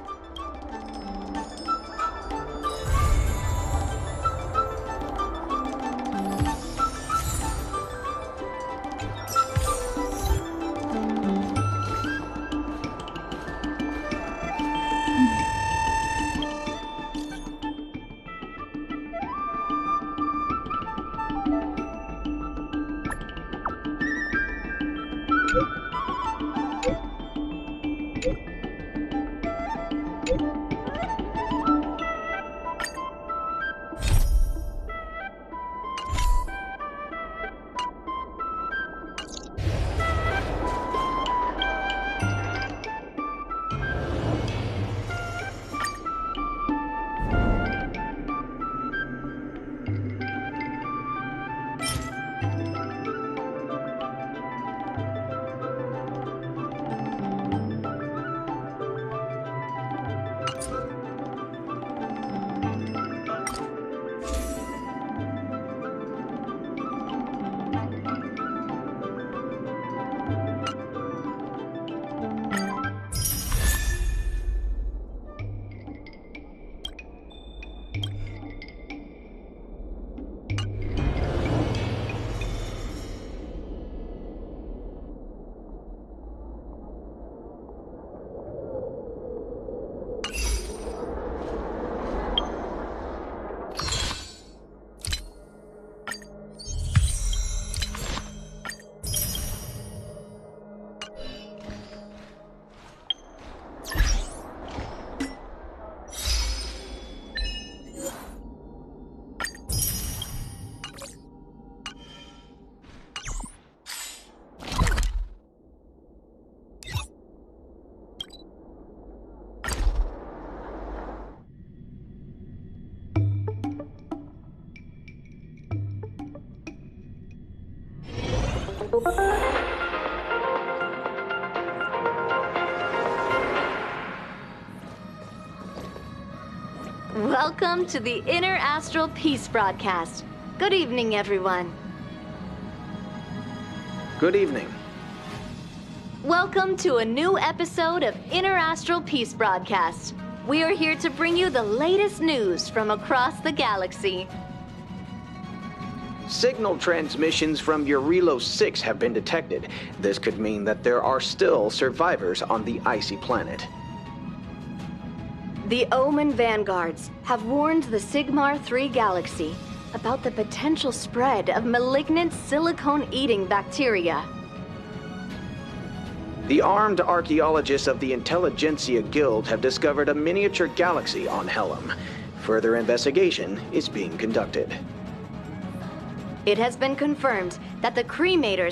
Welcome to the Inner Astral Peace broadcast. Good evening, everyone. Good evening. Welcome to a new episode of Inner Astral Peace broadcast. We are here to bring you the latest news from across the galaxy. Signal transmissions from Eurilo 6 have been detected. This could mean that there are still survivors on the icy planet. The Omen Vanguards have warned the Sigmar 3 galaxy about the potential spread of malignant silicone-eating bacteria. The armed archaeologists of the Intelligentsia Guild have discovered a miniature galaxy on Helm. Further investigation is being conducted. It has been confirmed that the Cremators